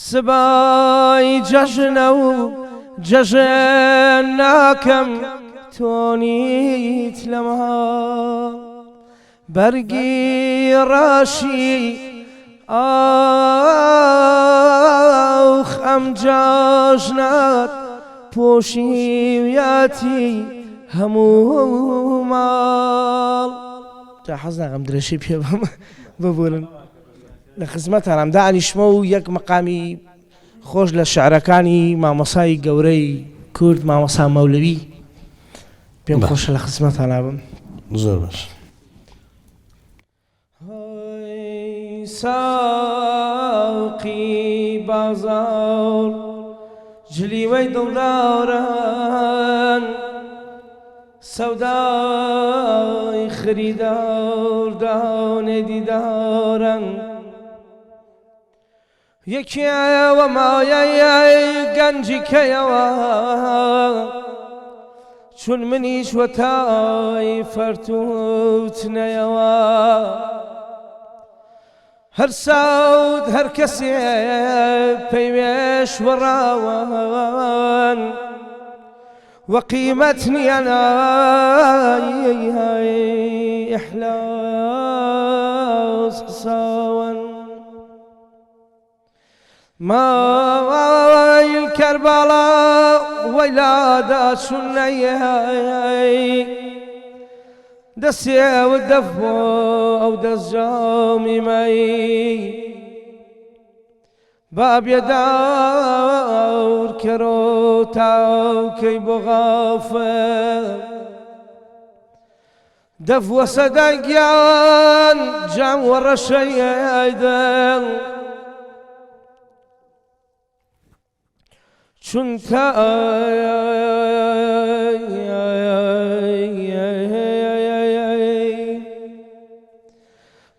سبای جەژنە و جەژن ناکەم تۆنیت لە ماڵ بەرگی ڕاشی ئاخ ئەم جاژنات پۆشیویاتی هەموو ماڵ تا حەز ناکەم درێژەی پێ ببورن لە خزمەتانم دانیشمە و یەک مەقامی خۆش لە شعرەکانی مامۆسای گەورەی کورد مامۆسا مەولەوی پێم خۆشە لە خزمەتانە بم. زۆر باش. ساقی بازار جلیوەی دڵداران سەودای خریدار داونێ دیدارن یەکێوە مایەی گەنجی کەیەوە چون منیش وەتای فەرتوت نەیەوە هەر ساود هەر کەسێ پەیوێش وەڕاوان وقيمة أنا إحلاس حساوا ما الكربلاء ويلادا سنية دسيا والدفو أو دزامي مي باب يدور كروتا وكي بغافل دف وصدقيان جام ورشيدن شنتا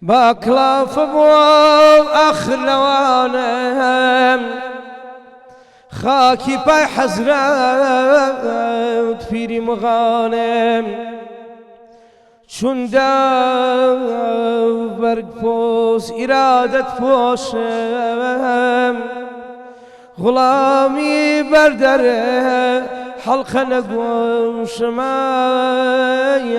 باكلاف ابو اخر لوانم خاكي باي حزرات فيري مغانم شندا برق فوس إرادة فوشم غلامي بردر حلقة نقوم شماي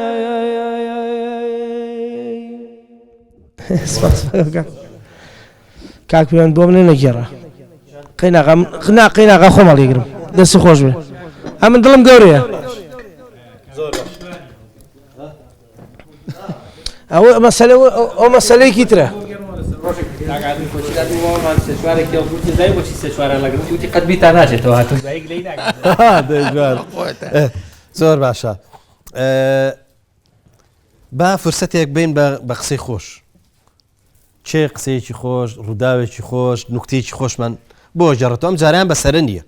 كاك بيان بومن نجرا قينا غا خمال يقرب دس خوش به أمن ظلم قوريا أو مسألة كتيرة زۆر باشە. با فرسەتێک بین بە قسەی خۆش چێ قسەیەکی خۆش ڕووداوێکی خۆش نوکتێکی خۆشمان بۆ جەڕێتەوە ئەم جاریان بەسەرە نییە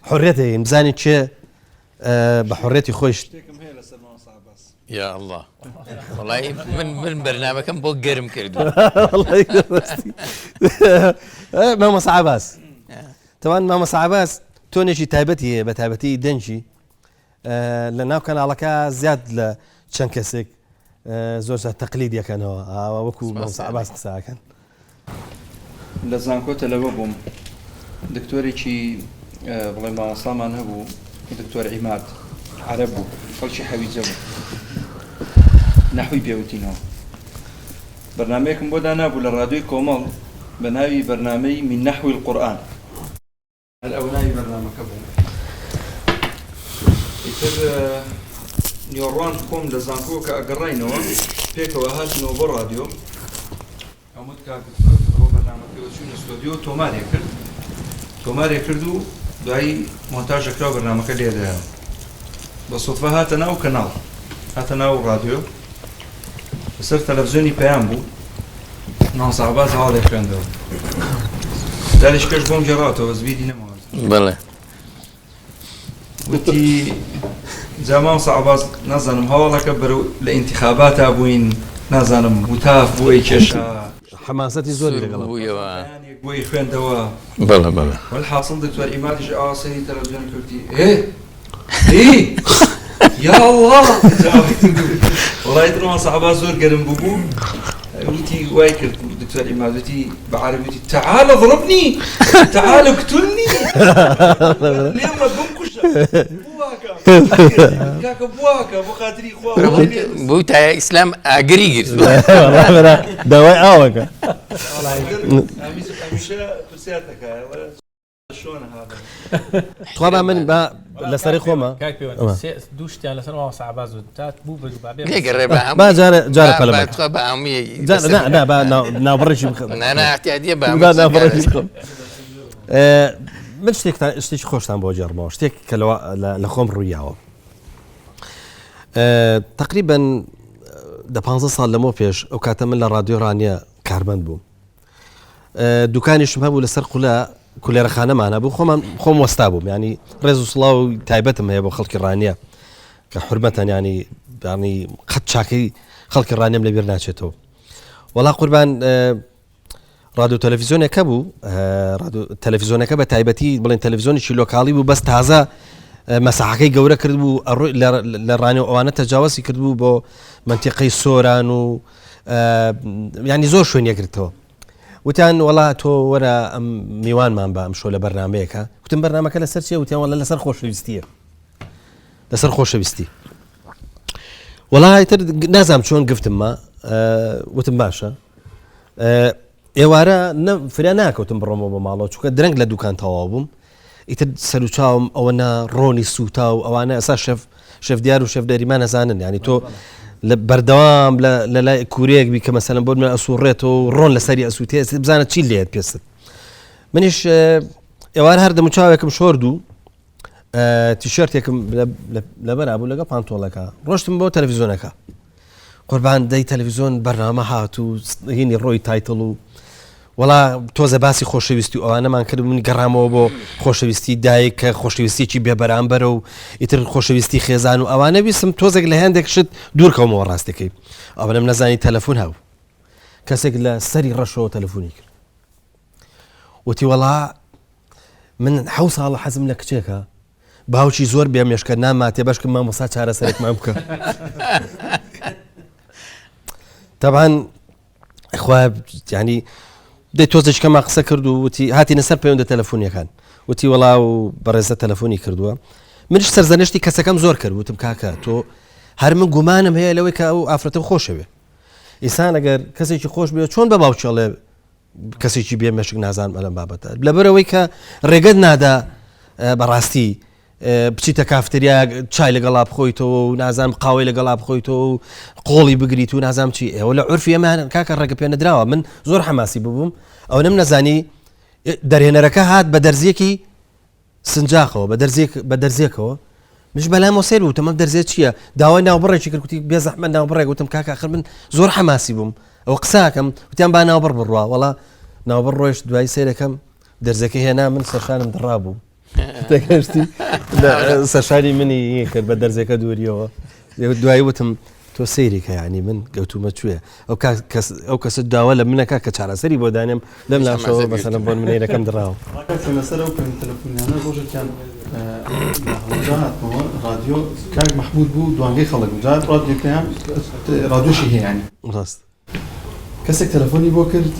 حڕێت هەیە بزانین چێ بە حڕێتی خۆش يا الله والله من برنامجكم بو قرم كردو مامۆستا عەباس تەوان مامۆستا عەباس تۆنێکی تایبەتی هەیە بە تایبەتی دەنجی لە ناو کەناڵەکە زیاد لە چەند کەسێک زۆر تەقلید یەکەنەوە وەکو مامۆستا عەباس قساکەن لە زانکۆتە لەوە بووم دکتۆرێکی بڵێ مامۆستامان هەبوو دکتۆر عیماد عەرەب بوو خەڵکی حەویجە بوو نحوی پێوتینەوە بەرنامەیەکم بۆ دانابوو لە ڕادیۆی کۆمەڵ بە ناوی بەرنامەی من نحوی القورئان ئەو ناوی بەرنامەکە بوو ئیتر نیۆڕوان خۆم لە زانکۆ کە ئەگەڕاینەوە پێکەوە هاتنەوە بۆ ڕادیۆ ئەموت کاکەوە بەرنامەکەوە چوونە ستۆدیۆ تۆمارێک کرد و دوایی مۆنتاژەکرا بەرنامەکە لێدایە بە سوتفە هاتە ناو کەناڵ هاتە ناو ڕادیۆ بەسەر تەلەڤیزیۆنی پەیام بوو مامۆستا عەباس هەواڵێک خوێندەوە داریشکەش بۆم گێڕاتەوە زبیدی نەماوە بەڵێ وتی جا مامۆستا عەباس نازانم هەواڵەکە بەرەو لە ئینتیخاباتە بووین نازانم وتاف بوو ئەی کێشە حماسەتی زۆری لەگەڵ بوویەوە بۆی خوێندەوە بەڵێ والحاصل دکتۆر ئیمادیش ئاسەری تەلەڤیزیۆن کردی يا الله والله مامۆستا عەباس زۆر گەرم بوو وتي واي كرت دكتور عماد وتي بعربي تعال اضربني تعال اقتلني اليوم بنكش کاکە بواکە بۆ خاتری خوا بوو تا ئیسلام ئاگری گرت داوای ئاوەکە هەمیشە پرسیار دەکات شلون هذا طبعا من لەسەری خۆمە دوو شتیان لەسەر ماوە سەعباز تا بوو لێگەڕێ با جارە پەلەمە بە هەمووی ناوبڕێکی ناناحتیادیە بە من شتێکی خۆشتان بۆ جێڕمەوە شتێک کە لە خۆم ڕوویاوە تقریبا 15 ساڵ لەمەوە پێش ئەو کاتە من لە رادیۆ ڕانیە کارمەند بووم دوکانیشم هەبوو لەسەر کولێرەخانەمانە بوو خۆم وەستا بووم ینی ڕێز و سڵاو و تایبەتم هەیە بۆ خەڵکی ڕانیە کە حورمەتەن ینی قەت چاکەی خەڵکی ڕانیم لەبیر ناچێتەوە وەڵا قوربان رادیۆ تەلەڤیزیۆنێکە بوو تەلەڤیزیۆنەکە بە تایبەتی بڵێن تەلەڤیزیۆنێکی لۆکاڵی بوو بەس تازە مەساحەکەی گەورە کرد بوو لە ڕانیۆ ئەوانە تەجاوەزی کرد بوو بۆ منتیقەی سۆران و ینی زۆر شوێنیەگرتەوە وتیان وەڵا تۆ وەرە ئەم میوانمان بە ئەم شۆ لە بەرنامەیەکە وتم بەرنامەکە لەسەر چیە وتیان وەڵا لەسەر خۆشەویستیە لەسەر خۆشەویستی وەڵا تر نازام چۆن گفتممە وتم باشە ئێوارە فریا ناکەوتم بڕۆمەوە بە ماڵەوە چونکە درەنگ لە دوکان تەواو بووم ئیتر سەر و چاوم ئەوەنە ڕۆنی سوتا و ئەوانە ئەسا شەفدیار و شەفدەریمان نەزانن ینی تۆ لە بەردەوام لە لای کوورەیەک بی کە مەسەلەن بۆ من ئەسوڕێتەوە و ڕۆن لەسەری ئەسووتێ بزانە چی لێت پێست منیش ئێوارە هەر دەموچاوێکم شۆرد و تیشێرتێکم لەبەرا بوو لەگە پانتۆڵەکە ڕۆشتم بۆ تەلەڤیزیۆنەکە قوربان دەی تەلەڤیزیۆن بەرنامە هات و هینی ڕۆی تایتڵ و وەڵا تۆزە باسی خۆشەویستی و ئەوانەمان کرد من گەڕامەوە بۆ خۆشەویستی دایک کە خۆشەویستیی بێبەرامبەرە و ئیتر خۆشەویستی خێزان و ئەوانە ویستم تۆزێک لە هەندێک شت دوورکەومەوە ڕاستەکەی ئەوەنم نەزانی تەلەفۆن هاو کەسێک لە سەری ڕەشەوە تەلەفۆنی کرد وتی وەڵا من 7 ساڵە حەزم لە کچێکە باوکی زۆر بێمێشکە ناماتێ بەشکم مامۆستا چارەسەرێکمان بکە طبعا خوا ینی دەی تۆزێکەمە قسە کرد و وتی هاتیە سەر پەیوەندە تەلەفۆنیەکان وتی وەڵا و بەڕێزە تەلەفۆنی کردووە منش سەرزەنشتی کەسەکەم زۆر کرد وتم کاکە تۆ هەر من گومانم هەیە لەوەی کە ئەو ئافرەتە خۆشەوێ ئینسان ئەگەر کەسێکی خۆش بێت چۆن بە باوچەڵێ کەسێکی بێمێشک نازانم ئەلەم بابەتە لەبەرەوەی کە ڕێگەت نادا بەڕاستی بچیتە کافتریا چای لەگەڵا بخۆیتەوە و نازانم قاوەی لەگەڵا بخۆیتەوە و قۆڵی بگریت و نازانم چی ئێوە لە عورفی ئێمە کاکە ڕێگە پێ نەدراوە من زۆر حەماسی ببووم ئەو نم نەزانی دەرهێنەرەکە هات بە دەرزیەکی سنجاقەوە بە دەرزیەکەوە مش بەلام وسێر وتم ئەم دەرزێت چییە داوای ناوبڕێکی کردوتی بێ زەحمەت ناوبڕێک وتم کاکە ئاخر من زۆر حەماسی بووم ئەو قساکەم وتیان با ناوبڕ بڕوا وەڵا ناوبڕ ڕۆیشت دوای سێرەکەم دەرزەکە هێنا من سەرشانم دڕابوو تەکەشتی سەرشانی منی کرد بە دەرزەکە دووریەوە دوایی وتم تۆ سەیرێکە ینی من گەوتومە کوێ ئەو کەسە داوا لە منەکە کە چارەسەری بۆ دانێم لەم لاشەوە بەسەلەم بۆن منێرەکەم دراوە لەسەر ئەو تەلەفۆنیانە ڕۆژێکیان هاتمەوە رادیۆ کاک مەحموود بوو دوانگەی خەڵک جات رادیۆکەیان رادیۆشی هەیە ینی ڕاست کەسێک تەلەفۆنی بۆ کرد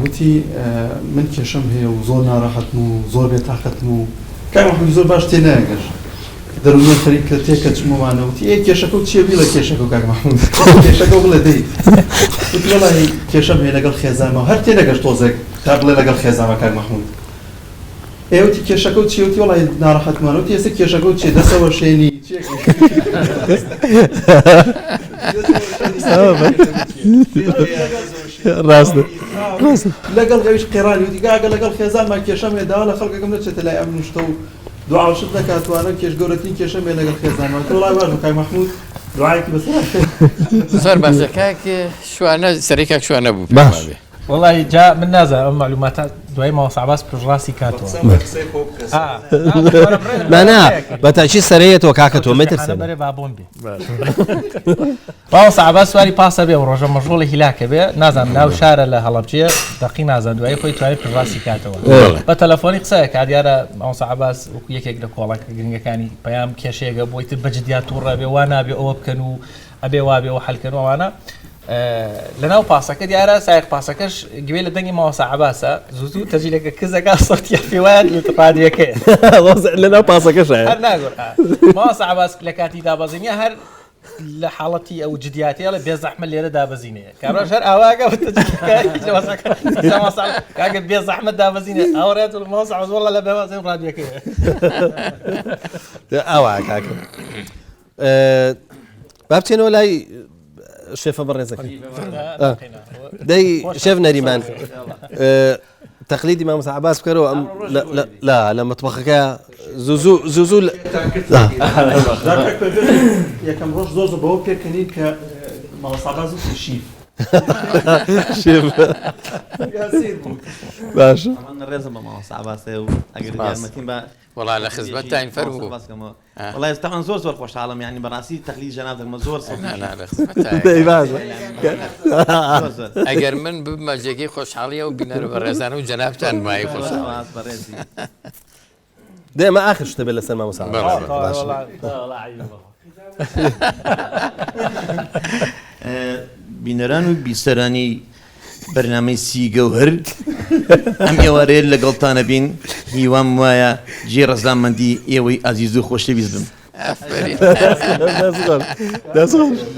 وتی من کێشەم هەیە و زۆر ناڕەحەتم و زۆر بێتاقەتم و کاک مەحموود زۆر باش تێ نایگەش دەرونیە خەریکە تێکە چمەوانە وتی کێشەکە و چیە بی لە کێشەکە و کاک مەحموود کێشەکە بڵێ دەی وتی وەڵی کێشەم هەیە لەگەڵ خێزانەوە هەر تێ نەگەشت تۆزێک تا بڵێ لەگەڵ خێزانە کاک مەحموود ئێوتی کێشەکە و چی وتی وەڵی ناڕەحەتمانە وتی ئێستا کێشەکە و چی دەسەوە شێنی ڕاست لەگەڵ گەویش قێڕانی وتی گاگە لەگەڵ خێزانمان کێشەم هێداوە لە خەڵکەکەم نەچێتە لای ئەم نوشتە و دوعاوشت دەکاتوانە کێش گەورەترین کێشەم هەیە لەگەڵ خێزانمان تۆ وڵای باش بە کاک مەحموود دوعایەکی بەسەر زۆر باشە کاکێ شوانە سەرەی کاک شوانە بوو باش والله جا من نازە ئەم معلوماتە دوای ماوە سەعباز پشڕاستی کاتەوە مانا بەتاچی سەرەیەتەوە کاکە تۆ مەترسە بەرێ بابۆن بێ ماوە سەعباز سواری پاسە بێ و ڕۆژە مەژغوڵی هیلاکە بێ نازانم ناو شارە لە هەڵەبجێ دەقی نازان دوای خۆی توانێت پشڕاستی کاتەوە بە تەلەفۆنی قسەیەکە دیارە ماوە سەعباز وەکو یەکێک لە کۆڵەکە گرنگەکانی پەیام کێشەیەکە بۆی تر بەجددیا تووڕە بێ وا نابێ ئەوە بکەن و ئەبێ وا بێ و حەلکردنەوەوانە لەناو پاسەکە دیارە سایق پاسەکەش گوێ لە دەنگی ماوەسا عەباسە زوو تەجیلەکە کزەکە سەوتی پێوایە ڕادیۆکەیە لەناو پاسەکەش هەر ناگۆر ماوەسا عەباس لە کاتی دابەزینیە هەر لە حاڵەتی ئەو جدیاتیە لە بێزەحمە لێرە دابەزینەیە کابراش هەر ئاواگە کاگە بێزەحمە دابەزینێ ئەوڕێت ماوەسا عەباس وەڵڵا لە بێوازین ڕادیۆکەیە ئەوە کاکە با بچێنەوە لای شێفە بەڕێزەکە دەی شێف نەریمان تەقلیدی مامۆستا عەباس بکەرەوە لا لە مەتبەخەکە زوو یەکەم ڕۆژ زۆر بەوە پێکەنی کە مامۆستا عەباس وتی شیف باشە ڕێزم بە مامۆستا عەباسێ و ئەگەر یارمەتیم بە وڵا لە خزمەتتان فەرموو وڵای ئێستامان زۆر خۆشحاڵم یعنی بەڕاستی تەقلیدی جەناب دەکەمە زۆر ئەگەر من ببمە جێگەی خۆشحاڵیە و بینەرە بە ڕێزانە و جەنابتان مای خۆشحاڵ بەڕێزی دێمە ئاخر شتە بێت لەسەر مامۆستا بینەران و بیسەرانی بەرنامەی سیگەوهر ئەم ئێوارەیە لەگەڵتانە بین هیوام وایە جێ ڕەزامەندی ئێوەی ئازیز و خۆشەویست بم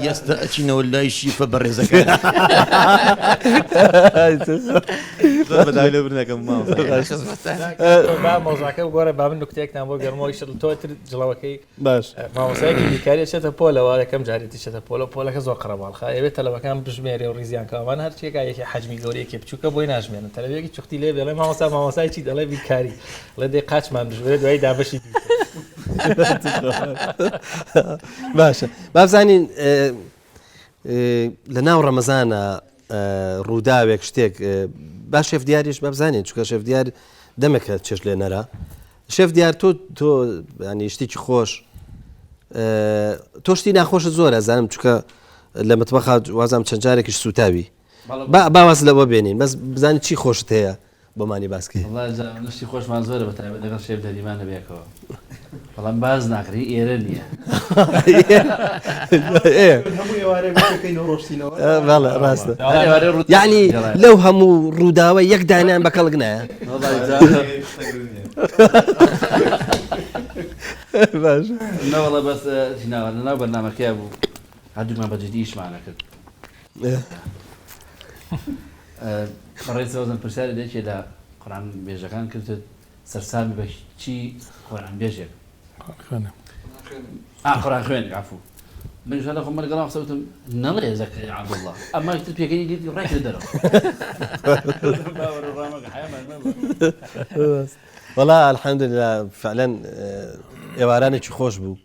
ئێستا ئەچینەوە لای شیفە بەڕێزەکە بەداوی لە برنەکەم مۆزاکە گۆڕێ با من نوکتێکتان بۆ گەرمەوەی شت تۆتر جڵەوەکەی باش مامۆسایەکی بیکاری چێتە پۆلەوە یەکەم جارێتی چێتە پۆلە پۆلەکە زۆر قەرەباڵخە ئەوێت تەلەبەکان بژمێرێ و ڕیزیان کەوان هەرچێکا یەکی حەجمی گەورەیەکی بچووکە بۆی ناژمێنن تەلەبێکی چوختی لێ بێڵێ مامۆسای چی دەڵێ بیکاری لە دێ قاچمان بژمێرێ دوای دابەشی باشە بابزانین لە ناو ڕەمەزانە ڕووداوێک شتێک با شێف دیاریش بابزانین چونکە شێف دیار دەمێکە چێش لێ نەرا شێف دیار تۆ ینی شتێکی خۆش تۆ شتی ناخۆشت زۆر ئەزانم چونکە لە مەتبەخا وازام چەند جارێکیش سوتاوی باواز لەوە بێنین بەس بزانین چی خۆشت هەیە بۆمانی باسکەی نشتی خۆشمان زۆرە بەتایبەت لەگەڵ شێف نەریمانە بێکەوە بەڵام باز ناکری ئێرە نییە ڕاستە یعنی لەو هەموو ڕووداوە یەک دانیان بەکەڵک نایە نەوەڵە بەس لەناو بەرنامەکەیە بوو هەردوومان بەجددی ئیشمانە کرد بەڕێزەوەزم پرسیاری دێکێ لە قورئان بێژەکان کردت سەرسامی بە چی قورئان بێژێک قورئان خوێنێک عەفوو من شەدە خۆم لەگەڵام قسەوتم نەڵێ زەکەریا عەبدوڵڵا ئەمما تر پێکەنی دیتی ڕێک لە دەرەوە وەڵا الحەمدوللا فعلەن ئێوارانێکی خۆش بوو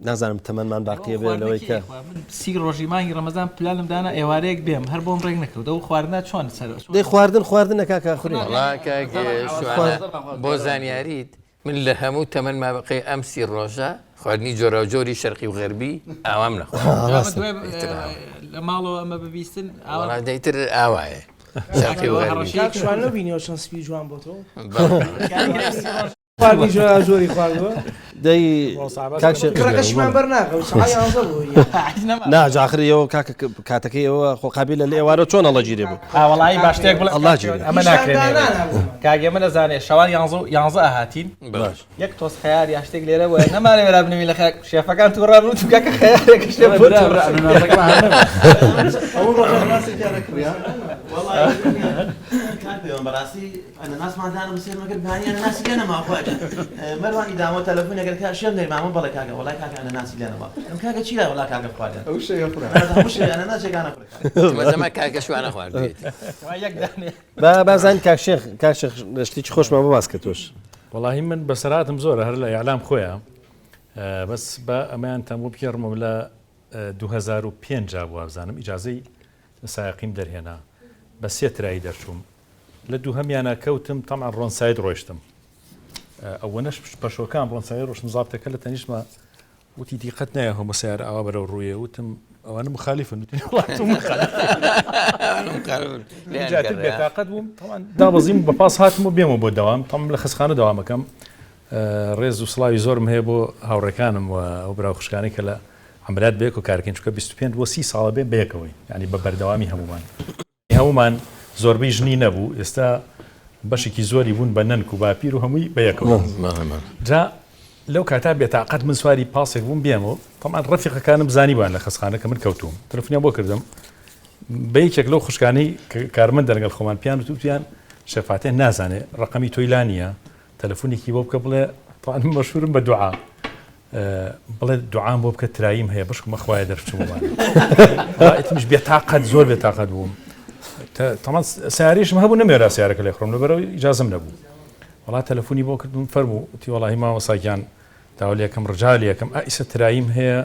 نازانم تەمەنمان باقیە بێ لەوەی کە سی ڕۆژی مانگی ڕەمەزان پلانم دانا ئێوارەیەک بێم هەر بۆم ڕێک نەکەوت ئەو خواردنا چۆن دەی خواردنە کاکە خوڕی بۆ زانیاریت من لە هەموو تەمەن مابقی ئەم سی ڕۆژە خواردنی جۆرە و جۆری شەرقی و غەربی ئاوام نەخۆ لە ماڵەوە ئەمە ببیستن دەیتر ئاوایە شەرقی و غەربی شوان نبینیەوە چەند سپی جوان بۆ تۆ خواردنی جۆری خواردووە دەی کڕەکەشمان بەرناکە ناجاخریەوە کاتەکەیەوە خۆقابی لە ئێوارە چۆن ئەڵە گیرێ بوو وەڵایی باشتێک بڵ ئەمە ناکرێت کاگە من دەزانێت شەوان 11 ئاهاتین یەک تۆس خەیار یا شتێک لێرە بووە نەمانێ وێرا بنووی لە شێفەکان تووڕان و توکەکە خەیارێک شتێ بەڕاستی ئەنەناسمادانە بسێنمەکرد بانیانە ناسی لێنەما مەروانی داوە تەلەفۆنەگەر کا شێم دەی مامە بەڵێ کاکە وڵای کاکە ئەنەناسی لێنەوە ئەم کاکە چی لای وڵا کاکە خواردن ئەو ئەنەناسێکانە مەزەمە کاکە شوانە خواردوێت بازان کاکشێخ شتێکی خۆشمان بۆ باس کە تۆش وەڵاهی من بەسەراتم زۆرە هەر لە ئیعلام خۆیان بەس بە ئەمەیان تەم بۆ بکێڕمەوە لە 2005 جا بووە بزانم ئیجازەی سایقیم دەرهێنا بە سێ ترایی دەرچووم لە دوو هەمیانە کەوتم تەمان ڕۆنساید ڕۆیشتم ئەوەنەش پەشۆکان ڕۆنسایی ڕۆشتم زابتەکە لە تەنیشمە وتی دیقەت نایە هەموو سیار ئەوە بەرەو ڕوویە وتم ئەوانە مخالیفن بێتاقەت بووم دابەزیم بە پاس هاتم و بێمە بۆ دەوام تەم لە خستخانە دەوامەکەم ڕێز و سڵاوی زۆرم هەیە بۆ هاوڕێکانم و ئەو براو خوشکانی کە لە عملات بەیەک و کارکەین چکە 25 بۆ 30 ساڵە بێ بەیەکەوەی ینی بە بەردەوامی هەمومان زۆربەی ژنی نەبوو ئێستا بەشێکی زۆری بوون بە نەنک و باپیر و هەمووی بەیەکەوە جا لەو کاتا بێتاقەت من سواری پاسێک بووم بێمەوە تەمان ڕەفیقەکانم زانیبان لە خەسخانەکە من کەوتوم تەلەفۆنیان بۆ کردم بە یەکێک لەو خوشکانەی کارمەند دەرگەڵ خۆمان پیان وتیان شەفاتێ نازانێ ڕقەمی تۆی لا نییە تەلەفۆنێکی بۆ بکە بڵێ تەوان مەشهورم بە دوعا بڵێ دوعام بۆ بکە تراییم هەیە بشکمە خوایە دەرچوومان ئیتمیش بێتاقەت زۆر بێتاقەت بووم تەمان سیارێشم هەبوو نەمێرا سیارەکە لێ خڕم لەبەرەوەی ئیجازەم نەبوو وڵا تەلەفۆنی بۆ کردم فەرموو وتی وەڵاهی مامۆساگیان داوالێکم ڕجالێکم ئیسە تراییم هەیە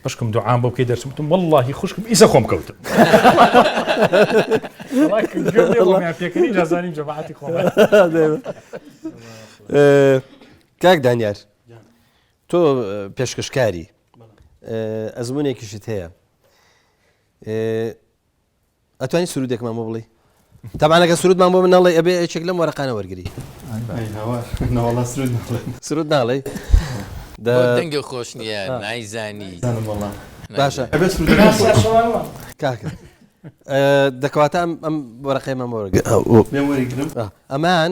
بشکم دوعام بۆ بکەی دەرچوتم وەڵڵاهی خوشکم ئیسە خۆم کەوتم پێکەنی جازانیم جەماعەتی خۆمان کاک دانیار تۆ پێشکەشکاری ئەزمونێکیشت هەیە ئەتوانی سرودێکمان بۆ بڵێ تەمانەکە سرودمان بۆ من ناڵێ ئەبێ یەکێک لەم وەرەقانە وەرگری سرود ناڵێ دەنگە خۆش نییە نایزانی باشە کاکە دەکەواتە ئەم وەرەقەیمان وەرگرم ئەمان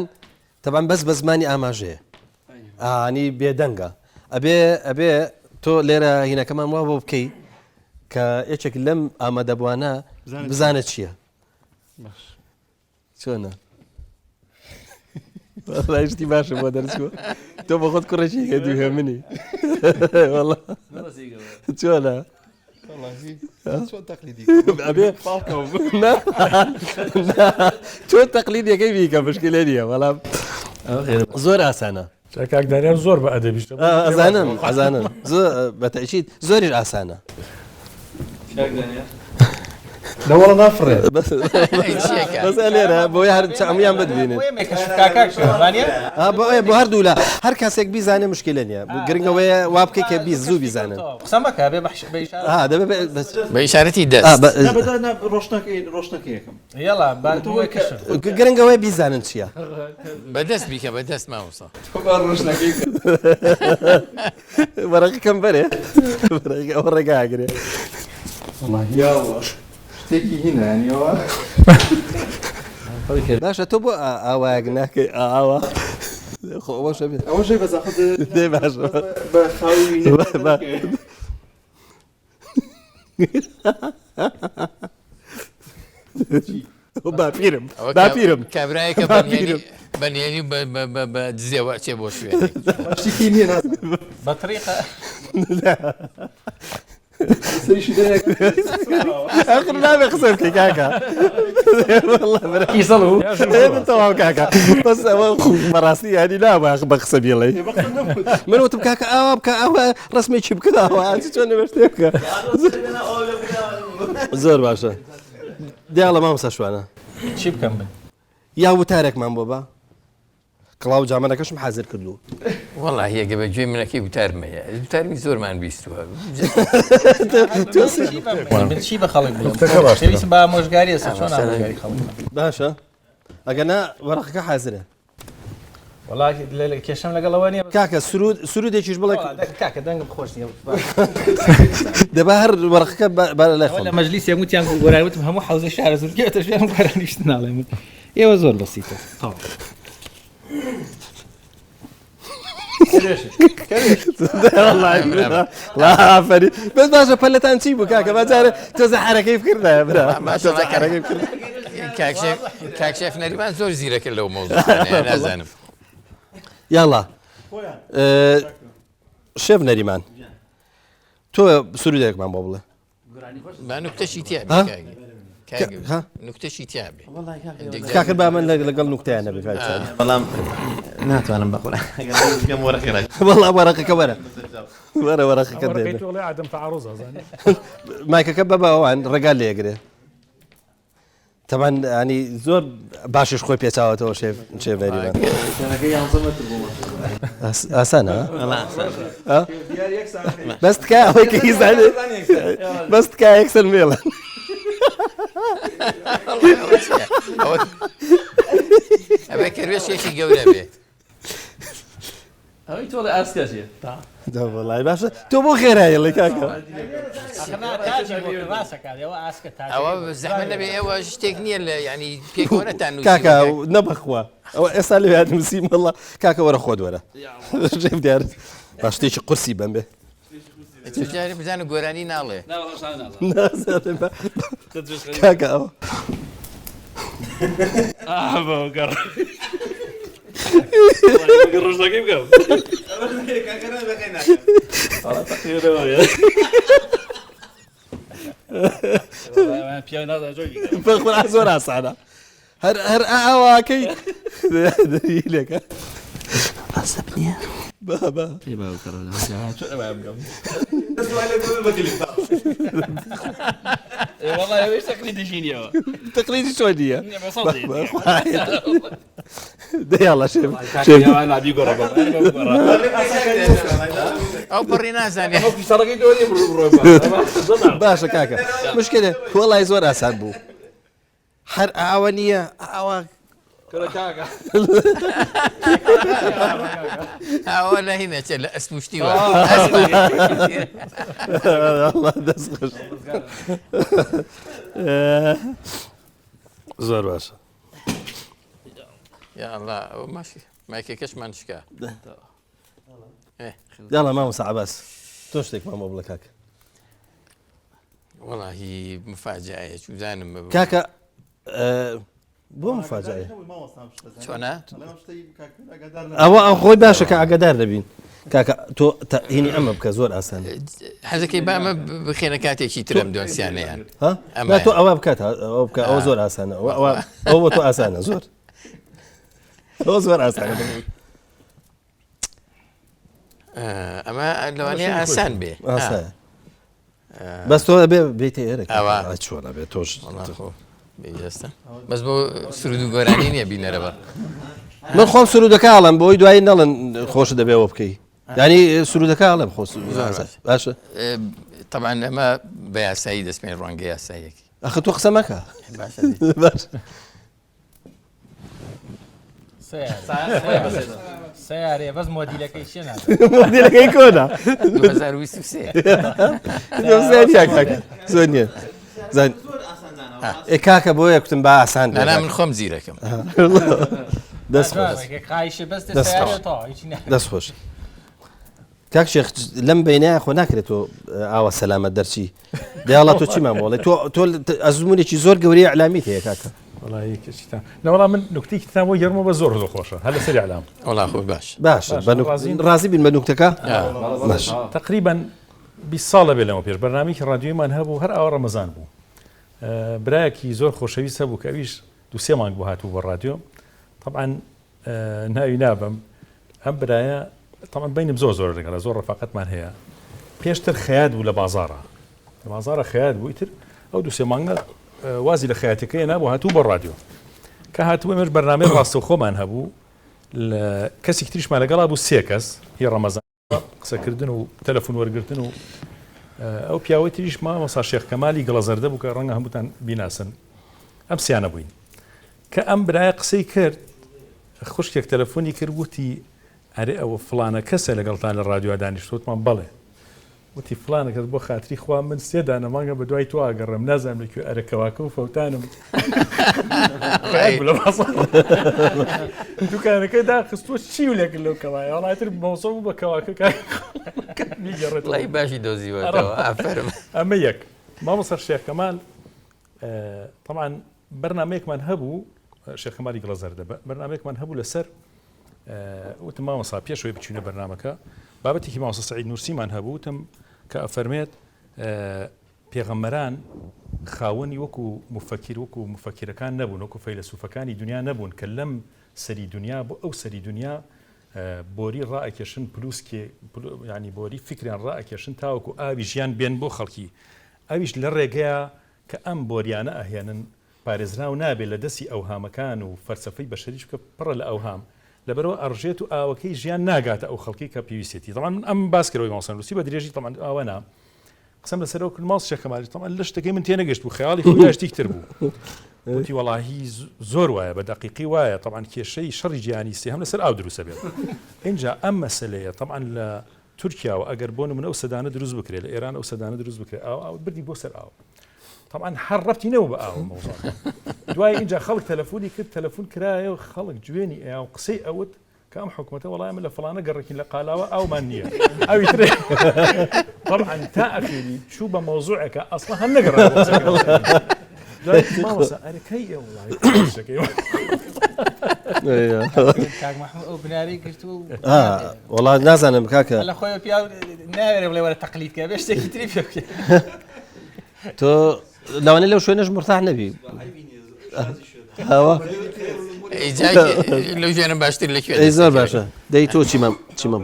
تەبان بەس بە زمانی ئاماژەیە ئانی بێدەنگە ئەبێ تۆ لێرە هینەکەمان وا بۆ بکەی کە یەکێک لەم ئامادەبوانە بزانە چییە چۆنە ڕایشتی باشە بۆ دەرچوە تۆ بە خۆت کوڕێکی هێدوو منی چۆنە تۆ تەقلیدیەکەی بیکە مشکلە نییە بەڵام زۆر ئاسانە کاکدانیان زۆر بە ئەدەبیش ئەزانم بەتەشید زۆریش ئاسانە لەوەڵە نافڕێت بەس لێرە بۆی هەر هەمویان بتبینێت بۆ هەردوو لە هەر کەسێک بیزانێ مشکلە نییە گرنگەوەیە وا بکەی کە بیست زوو بیزانن بە ئیشارەتی دەست ڕۆشنەکەیەکەم گرنگەوەی بیزانن چییە بەدەست بیکە بەدەست ماوەسا وەرەقەکەم بەرێ ئەوە ڕێگاگرێ شتێکی هینەوە باشە تۆ بۆ ئاوایەک ناکەی ئاوا خۆشە بێت ئەوەشەی بەزاخت دێ باش بە خاوی باپیرم کابرایەکە بەنیێنی بە دزێوە چێ بۆ شوێن شتێکی نییە بەطریقە آخر نابێ قسە بکەی کاکە تەواو کاکە بەس ئەوە بەڕاستی یانی نابە بە قسە بێڵێ من وتم کاکە ئاوا بکە ئەوە ڕسمێکی بکەداوە چۆن نوێشتێ بکە زۆر باشە دیاڵە مامۆستا شوانە چی بکەم من یا وتارێکمان بۆ بە کڵاو جامەنەکەشم حازر کردو وەڵی هەگە بە گوێ منەکەی وتارمەیە وتارمی زۆرمان بیستووە چی بە خەڵک بڵێم بە ئامۆژگاری ئێستا چۆن ئامۆژگاری خەڵک باشە ئەگەنا وەرەقەکە حازرە وڵی کێشەم لەگەڵەوە نیە کاکە سرودێکیش بڵێ کاکە دەنگم خۆش نیە دەبا هەر وەرەقەکە لە لە مەجلیسی هەمووتیان گۆرانوتم هەموو حوزە شارە زورگێتە ژیان گۆرانیشت ناڵێ من ئێوە زۆر بەسیتە لافری بەس باشە پەلەتان چی بوو کاکە بەجارە تۆزە حرەکەی بکردایە برا حرەکەی بکرد کاکشێف نەریمان زۆر زیرەکە لەو مەوزوع نازانم یاڵا شێف نەریمان تۆ سرودێکمان بۆ بڵێ با نوکتەشی تیابێ نوکتەشی تیابێ کاکر با من لەگەڵ نوکتەیان نەبێ بەڵام ناتوانم بەخۆ وەڵا وەرەقەکە وەرە وەرە وەرەقەکە دێ مایکەکە بەبە ئەوان ڕێگا لێگرێ تەمان ینی زۆر باشش خۆی پێچاوەتەوە شێف نەریمان ئاسانە بەستکە ئەوەی کە هیزانێ بەستکە یەکسەر مێڵە ئەوە کەروێشێکی گەورە بێ ئەوەی تۆڵی ئاسکەژێ والله باشە تۆ بۆ خێرایڵی کاکە ئەوە زەحمە نەبێ ئێوە شتێک نییە لە ینی پێکۆنەتان کاکە نەبخوا ئەوە ئێستا لە یاد نووسی مەڵە کاکە وەرە خۆت وەرە ژێم دیارت با شتێکی قورسی بم بێ جارێ بزانە گۆرانی ناڵێ کاکە ئەوە ڕۆژەکەی بگەم بەخۆرا زۆر ئاسانە هەر ئاواکەی لێکە عسب نییە بابا تقلیدی چۆن نییە دەیاڵە شێ ئەو پڕی نازانێ باشە کاکە مشکلێ وەڵای زۆر ئاسان بوو هەر ئاوە نییە ئاوا ئەوە لە هینەچێ لە ئەسپوشتیوە دەست خۆش زۆر باشە یا الله ئەو ماشی مایکێکەشمان شکا یاڵە مامۆستا عەباس تۆ شتێکمان بۆ بڵێ کاکە وەڵاهی مفاجعەیە چوزانم کاکە بۆ مفاجعەیە چۆنە ئەوە خۆی باشە کە ئاگادار دەبین کاکە تۆ هینی ئەمە بکە زۆر ئاسانە حەزەکەی بامە بخێنە کاتێکی ترم دۆنسیانەیان نا تۆ ئەوە بکات ئەوە بکە ئەوە زۆر ئاسانە ئەوە بۆ تۆ ئاسانە زۆر ئەوە زۆر ئاسانە ئەمە لەوانەیە ئاسان بێ بەس تۆ بێ بێتە ئێرە چۆنە بێت تۆش بێجەستە بەس بۆ سرود و گۆرانی نییە بینەرەوە من خۆم سرودەکە ئاڵم بۆی دوایی نەڵن خۆش دەبێەوە بکەی ینی سرودەکە ئاڵم خۆ باشە طبعا ئەمە بە یاسایی دەستمێن ڕوانگە یاساییەکی ئەخ تۆ قسە مەکە سیارێ بەس مۆدیلەکەی شێنە مۆدیلەکەی کۆنا 2023 زۆر نییە کاکە بۆ یەکتم بە ئاسان نانا من خۆم زیرەکەم دەست خۆش کاک شێخ لەم بینایە خۆ ناکرێتەوە ئاوە سەلامەت دەرچی دەیاڵە تۆ چیمان بۆڵێ تۆ ئەزمونێکی زۆر گەوری ئەعلامیت هەیە کاکە نەوەڵام من نوکتی کتان بۆ گەرمە بە زۆر خۆشە هەر لەسەری ئەعلام وەڵا خۆی باش ڕازی بین بە نوکتەکە تقریبا 20 ساڵە بێ لەمە پێش بەرنامێکی ڕادیۆیمان هەبوو هەر ئاوە ڕەمەزان بوو برایەکی زۆر خۆشەویست هەبوو کە ئەویش دووسێ مانگ بوو هاتوو بە ڕادیۆ طبعا ناوی نابم ئەم برایە طبعا بینم زۆر لەگەڵە زۆر ڕەفاقەتمان هەیە پێشتر خەیات بوو لە بازاڕە خەیات بوو ئیتر ئەو دووسێ مانگە وازی لە خەیاتەکەی نابوو هاتوو بە ڕادیۆ کە هاتووە ئێمەش بەرنامەی ڕاستەوخۆمان هەبوو کەسێکی تریشمان لەگەڵا بوو 3 کەس هی ڕەمەزان قسەکردن و تەلەفۆن وەرگرتن و ئەو پیاوەی تریش مامۆستا شێخ کەمالی گڵەزەردە بوو کە ڕەنگە هەمووتان بیناسن ئەم سیانە بووین کە ئەم برایە قسەی کرد خوشکێک تەلەفۆنی کرد وتی ئەرێ ئەوە فلانە کەسە لەگەڵتان لە ڕادیۆ دانیشتوتمان بەڵێ وتی فلانە کەس بۆ خاتری خوا من 3 دانە مانگە بە دوای تۆ ئاگەڕم نازانم لەکوێ ئەرەکەواکە و فەوتانم دوکانەکەی داخستووە چی و لێکرد لەو کەوایە وڵاتر مەوسە بوو بە کەواکە لای باشی دۆزیوەتەوە ئافەرم ئەمە یەک مامۆستا شێخ کەمال طبعا بەرنامەیەکمان هەبوو شێخ کەمالی گڵەزەردە بەرنامەیەکمان هەبوو لەسەر وتم مامۆستا پێشەوەی بچینە بەرنامەکە بابەتێکی مامۆستا سەعید نورسیمان هەبوو وتم کە ئەفەرمێت پێغەمبەران خاوەنی وەکو مفەکیرەکان نەبوون وەکو فەیلسوفەکانی دنیا نەبوون کە لەم سەری دنیا بۆ ئەو سەری دنیا بۆری ڕائەکێشن پلوسکێ ینی بۆری فکریان ڕائەکێشن تاوەکو ئاوی ژیان بێن بۆ خەڵکی ئەویش لە ڕێگەیە کە ئەم بۆریانە ئەهێنن پارێزراو نابێت لە دەستی ئەوهامەکان و فەرسەفەی بەشەریش بکە پڕە لە ئەوهام لەبەرەوە ئەڕژێت و ئاوەکەی ژیان ناگاتە ئەو خەڵکی کە پێویستێتی طبعا ئەم باسکەوەی مامۆستا نووسی بە درێژی طبعا ئەوەنا قسەم لەسەرەوە کرد ماڵ شێخ کەمالی طبعا لە شتەکەی من تێنەگەشت بوو خەیاڵی خۆی هەشتی تر بوو وتی وەڵاهی زۆر وایە بە دقیقی وایە طبعا کێشەی شەڕی جیهانیستی هەم لەسەر ئاو دروستە بێت اینجا ئەم مەسلەیە طبعا لە تورکیا و ئەگەر بۆ نمونە ئەو سەدانە دروست بکرێت لە ئێران ئەو سەدانە دروست بکرێت ئاو بردی بۆ سەر ئاو طبعا هەر ڕەبتی نەوە بە ئاو مەوزوع دوای اینجا خەڵک تەلەفۆنی کرد تەلەفۆن کرایە و خەڵک جوێنی ئێ و قسەی ئەوت کە ئەم حکوومەتە وەڵای من لە فڵانە گەڕێکین لە قالاوە ئاومان نییە ئەوی ترێ طبعا تا ئەخێری چوو بە مەوزوعەکە ئەسڵا هەم نەگەڕێت مامۆستا ئەرەکەی ئێوە وڵای بناری گرت و وڵات نازانم کاکە لە خۆی پیا ناوێرە بڵێ وەرە تەقلیدکە بێ شتێکی تری پێ بکە تۆ لەوانەیە لەو شوێنەش مرتاح نەبی هەوا لەو ژیانە باشتر لەکوێ زۆر باشە دەی تۆ چیمە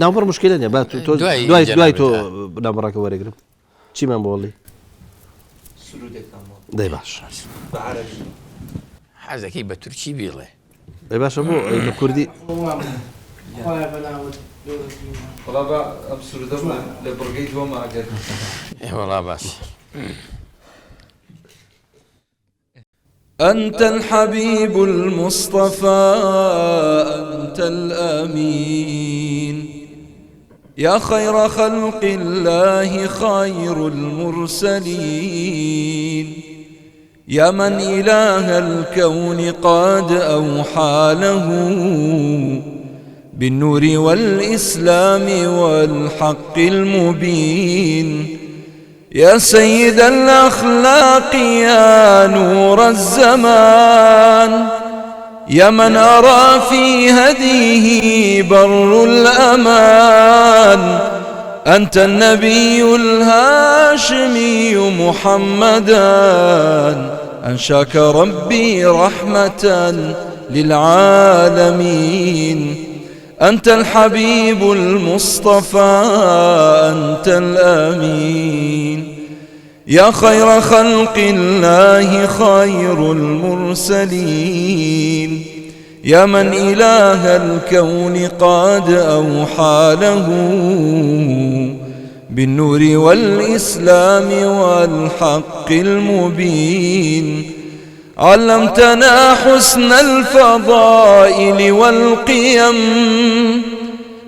ناوبڕ مشکلە نیە دوای تۆ نامڕاکە وەرەگرم چیمان بۆڵی دەی باش حەزەکەی بە تورکی بیڵێ دەی باشە بۆ لە کوردی وڵا بە ئەم سرودە لە بڕگەی دووەمە ئەگەر وەڵا باش أنت الحبيب المصطفى أنت الأمين يا خير خلق الله خير المرسلين يا من إله الكون قد أوحى له بالنور والإسلام والحق المبين يا سيد الأخلاق يا نور الزمان يا من أرى في هديه بر الأمان أنت النبي الهاشمي محمدا أنشاك ربي رحمة للعالمين أنت الحبيب المصطفى أنت الأمين يا خير خلق الله خير المرسلين يا من إله الكون قد أوحى له بالنور والإسلام والحق المبين علمتنا حسن الفضائل والقيم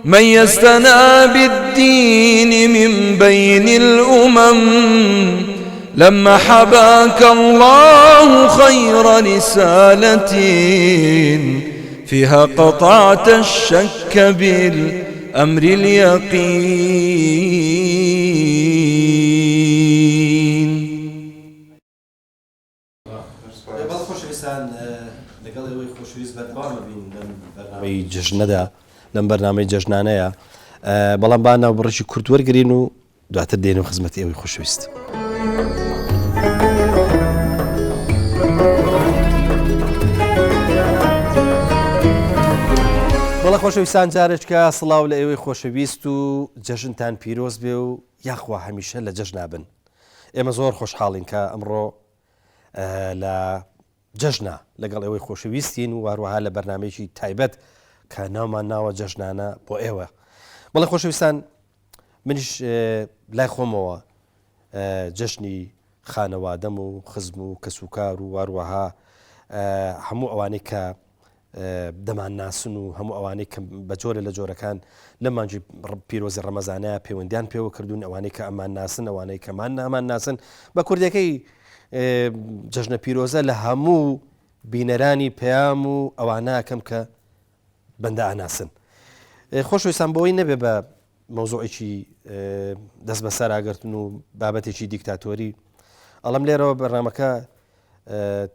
ميزتنا بالدين من بين الأمم لما حباك الله خير رسالة فيها قطعت الشك بالأمر اليقين. جژنەدا لەم بەرنامەی جەژنانەیە بەڵام با ناو بڕێکی کورت وەرگرین و دواتر دێنەوە خزمەتی ئەوەی خۆشەویست. بەڵە خۆشەویستان جارێککە سڵاو لە ئێوەی خۆشەویست و جەژنتان پیرۆز بێ و یاخوا هەمیشە لە جەژنابن. ئێمە زۆر خۆشحاڵین کە ئەمڕۆ لە جەژنا لەگەڵ ئێوەی خۆشەویستین و واروەها لە بەرنامەیەکی تایبەت کە ناومان ناوە جەژنانە بۆ ئێوە. بەڵێ خۆشەویستان منیش لای خۆمەوە جەژنی خانەوادەم و خزم و کەسوکار و واروەها هەموو ئەوانەی کە دەمان ناسن و هەموو ئەوانەی کە بە جۆرە لە جۆرەکان لە مانجی پیرۆزی ڕەمەزانەیە پەیوەندیان پێوە کردوون ئەوانەی کە ئەمان ناسن ئەوانەی کەمان نامان ناسن بە کوردەکەی جەژنە پیرۆزە لە هەموو بینەرانی پەیام و ئەوانەکەم کە بەندە ئاناسن. خۆشەویستان بۆی نەبێ بە مەوزوعێکی دەست بەسەر ئاگرتن و بابەتێکی دیکتاتۆری ئەڵەم لێرەوە بەرنامەکە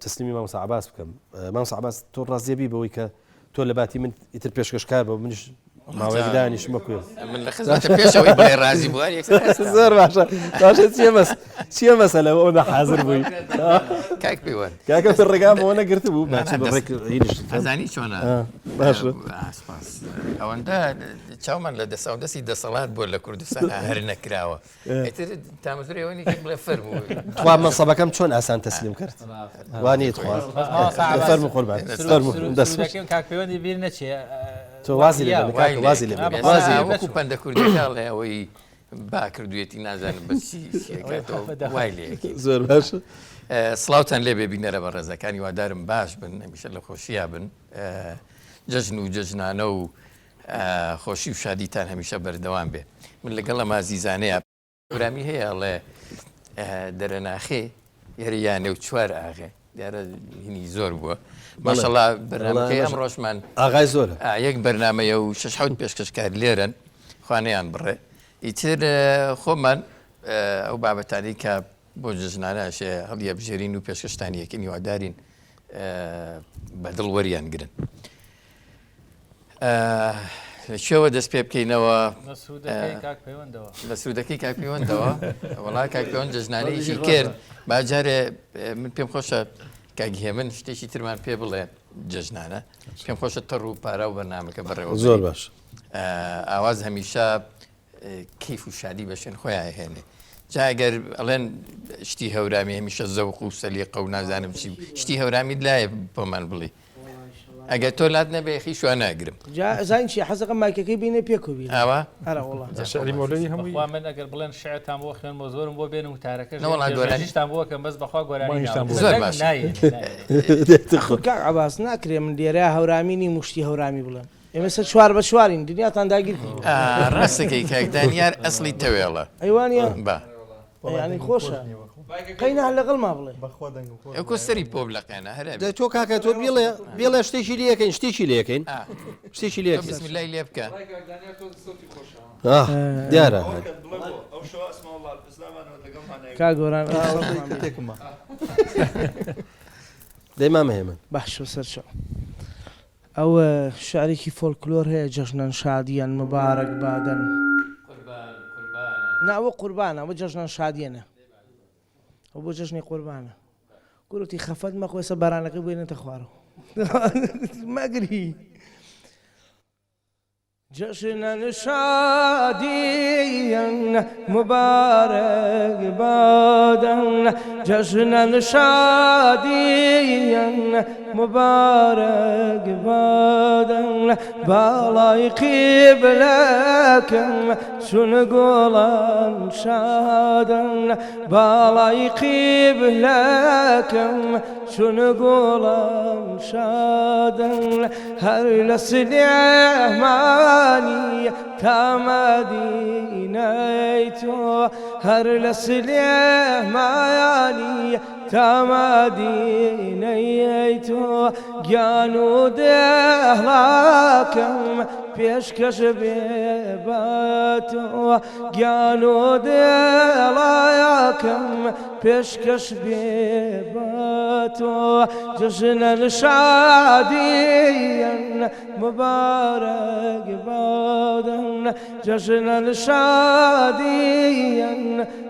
تسلیمی مامۆستا عەباس بکەم. مامۆستا عەباس تۆ ڕازیەبی بەوەی کە تۆ لە باتی من ئیتر پێشکەشکار بە منیش ماوەیەک دانیشتمە کوێ من لە خزمەتە پێشەوەی بڵێ ڕازی بووە زۆر باشە باشە چیە مەسەلە ئەوە حازر بووی کاک پێوەن کاکە تر ڕێگام ئەوە نەگرت بوو ئەزانی چۆنە باشە ئەوەندە چاومان لە دەسەڵاتی دەسەڵات بۆ لە کوردستان هەر نەکراوە ئیتر تامەزرێەوەنی بڵێ فەرموو توا مەسەبەکەم چۆن ئاسان تەسلیم کرد وانیت خوارد فەرموو قوربان دەستەکەم کاک پەیوەندی بیر نەچێ تۆ وازی لێ وەکو پەندە کوردەکە لە ئەوەی با کردوێتی نازانم بەچی وای لێکی زۆر باشە. سڵاوتان لێ بێبینەرە بە ڕێزەکانی وادارم باش بن هەمیشە لە خۆشییا بن جەژن و جەژنانە و خۆشی و شادیتان هەمیشە بەردەوام بێ. من لەگەڵ ئەم ئازیزانەیە پروگرامی هەیە ئەڵێ دەرەناخێ یاریانێ و چوار ئاغێ دیارە هینی زۆر بووە ماشەڵڵا بەرنامەکەی ئەم ڕۆژمان ئاغای زۆرە یەک بەرنمەیە و 6 پێشکەشکار لێرن خوانەیان بڕێ ئیتر خۆمان ئەو بابەتانی کە بۆ جژنانەشێ هەڵیە بژێرین و پێشکەشتانیەکە نیوادارین بەدڵ وەریان گرن. شێوە دەست پێ بکەینەوە لە سوودەکەی کاک پەیوەندەوە وڵا کاک پەیوەند جژنانەیەکی کرد باجارێ من پێم خۆشە کاگیێ من شتێکی ترمان پێ بڵێ جژنانە پێم خۆشە تەڕ و پارا و بەرنامەکە بەڕێوە زۆر باش ئاواز هەمیشە کەیف و شادی بەشێن خۆیان هێنێ جاگەر ئەڵێن شتی هەورامی هەمیشە زەوق و سەلیقە و نازانم چی شتی هەورامی لایە بۆمان بڵێ ئەگەر تۆ لات نەبێ خی شوان ناگرم زین چی حەزەکەم مایکەکەی بینێ پێکوبی ئەوە شعری مۆلەی هەمووی من ئەگەر بڵێن شعرتان بۆ خوێنمەوە زۆرم بۆ بێن و تارەکەش نەوەڵا گۆرانیشتان بۆ کەم بەس بەخوا گۆرانی زۆر باش کاک عەباس ناکرێ من لێرە هەورامینی موشتی هەورامی بڵێن ئێمە سەر چوار بە چوارین دنیاتان داگیر ڕاستەکەی کاک دانیار ئەسڵی تەوێڵە ئەیوانە بە ینی خۆشە قەینە هەر لەگەڵ ما بڵێ ئەو سەری پۆ بڵەکەنە هەرە تۆ کاکە تۆ بێڵێ شتێکی لەکەین شتێکی لەکەین شتێکی لێ بسم لای لێ بکە دیارە کا گۆران دەیمامە من باش سەرچە ئەو شعرێکی فۆلکلۆر هەیە جەژنان شادیان مبارەک بادەن ناوە قوربانە ئەوە جەژنان شادیەنە ئەو بۆ جەژنی قوربانە گوتی خەفەت مەخۆێسە بەرانەکە بێنێتە خوارەوە مەگری جشن شاديا مبارك بادا جشن شاديا مبارك بادا بالاي قبلكم شنقولا شادا بالاي قبلكم شنقولا شادا هل لسليماني تمدينيتو هر لسليماني تمدينيتو جانو دهلاكم پیشکش بیباتو گیانو دلاکم پیشکش بیباتو جشن شادیان مبارک بادن جشن شادیان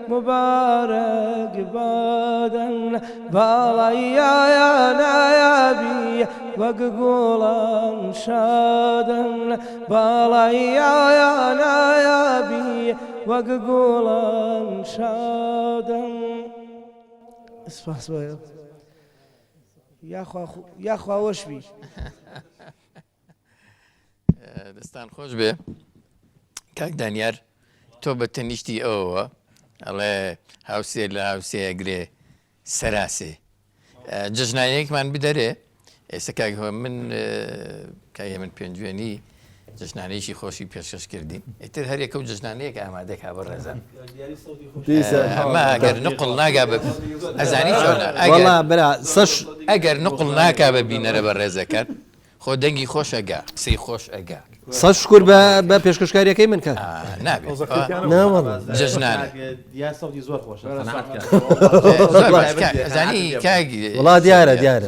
مبارک بادن بالای یا نایبی وقولان شادن بالای یا نایبی وقولان شادن اسپاس باید یا خواهش بی دەستان خۆش بێ کاک دانیار تۆ بە تەنیشتی ئەوەوە ئەڵێ هاوسێ لە هاوسەیەگرێ سەراسێ جژنانەیەکمان بدەرێ ئێستا کاک من کاگە من پێنجوێنی جژنانەیەکی خۆشی پێشکەش کردین ئیتر هەرێکە و جژنانەیەک ئامادەکا بە ڕێزان ئەمە ئەگەر نقڵ ناگا بە ئەزانی چۆنە ئەگەر نقڵ ناکا بە بینەرە بە ڕێزەکەن خۆ دەنگی خۆش ئەگا قسەی خۆش ئەگا سەد شکر بە پێشکەشکاریەکەی من کە نابێت جژنانە زۆر خۆشە ئەزانی وڵا دیارە دیارە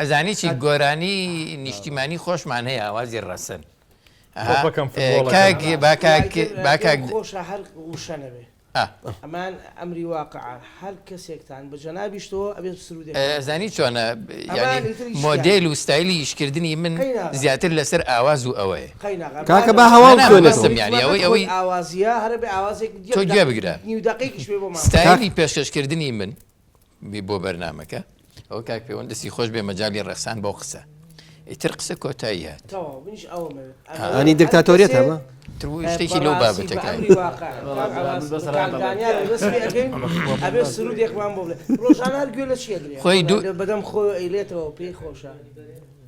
ئەزانی چی گۆرانی نیشتیمانی خۆشمان هەیە ئاوازی ڕەسەن خۆشە هەر وشە نەبێ ئەمان ئەمری واقع هەر کەسێکتان بە جەنابیشتەوە ئەبێت سرودێک زانی چۆنە مۆدێل و ستایلی ئیشکردنی من زیاتر لەسەر ئاواز و ئەوەیە کاکە بە هەواڵ خوێنەوەستم یانی ئەوەی ئاوازیە هەر بێ ئاوازێک تۆ گوێ بگرە نیودەقێکیش بێ بۆ ستایلی پێشکەشکردنی من بۆ بەرنامەکە ئەوە کاک پەیوەند دەستی خۆش بێ مەجای ڕەسان بۆ قسە ئیتر قسە کۆتایی هات ئەنی دیکتاتۆریەت هەمە شتێکی لەو بابەتەکە ئەبێ سرودێکمان بۆ بڵێ ڕۆژانە هەر گوێ لە چێ خۆی بەدەم خۆ ئەیلێتەوە پێی خۆشە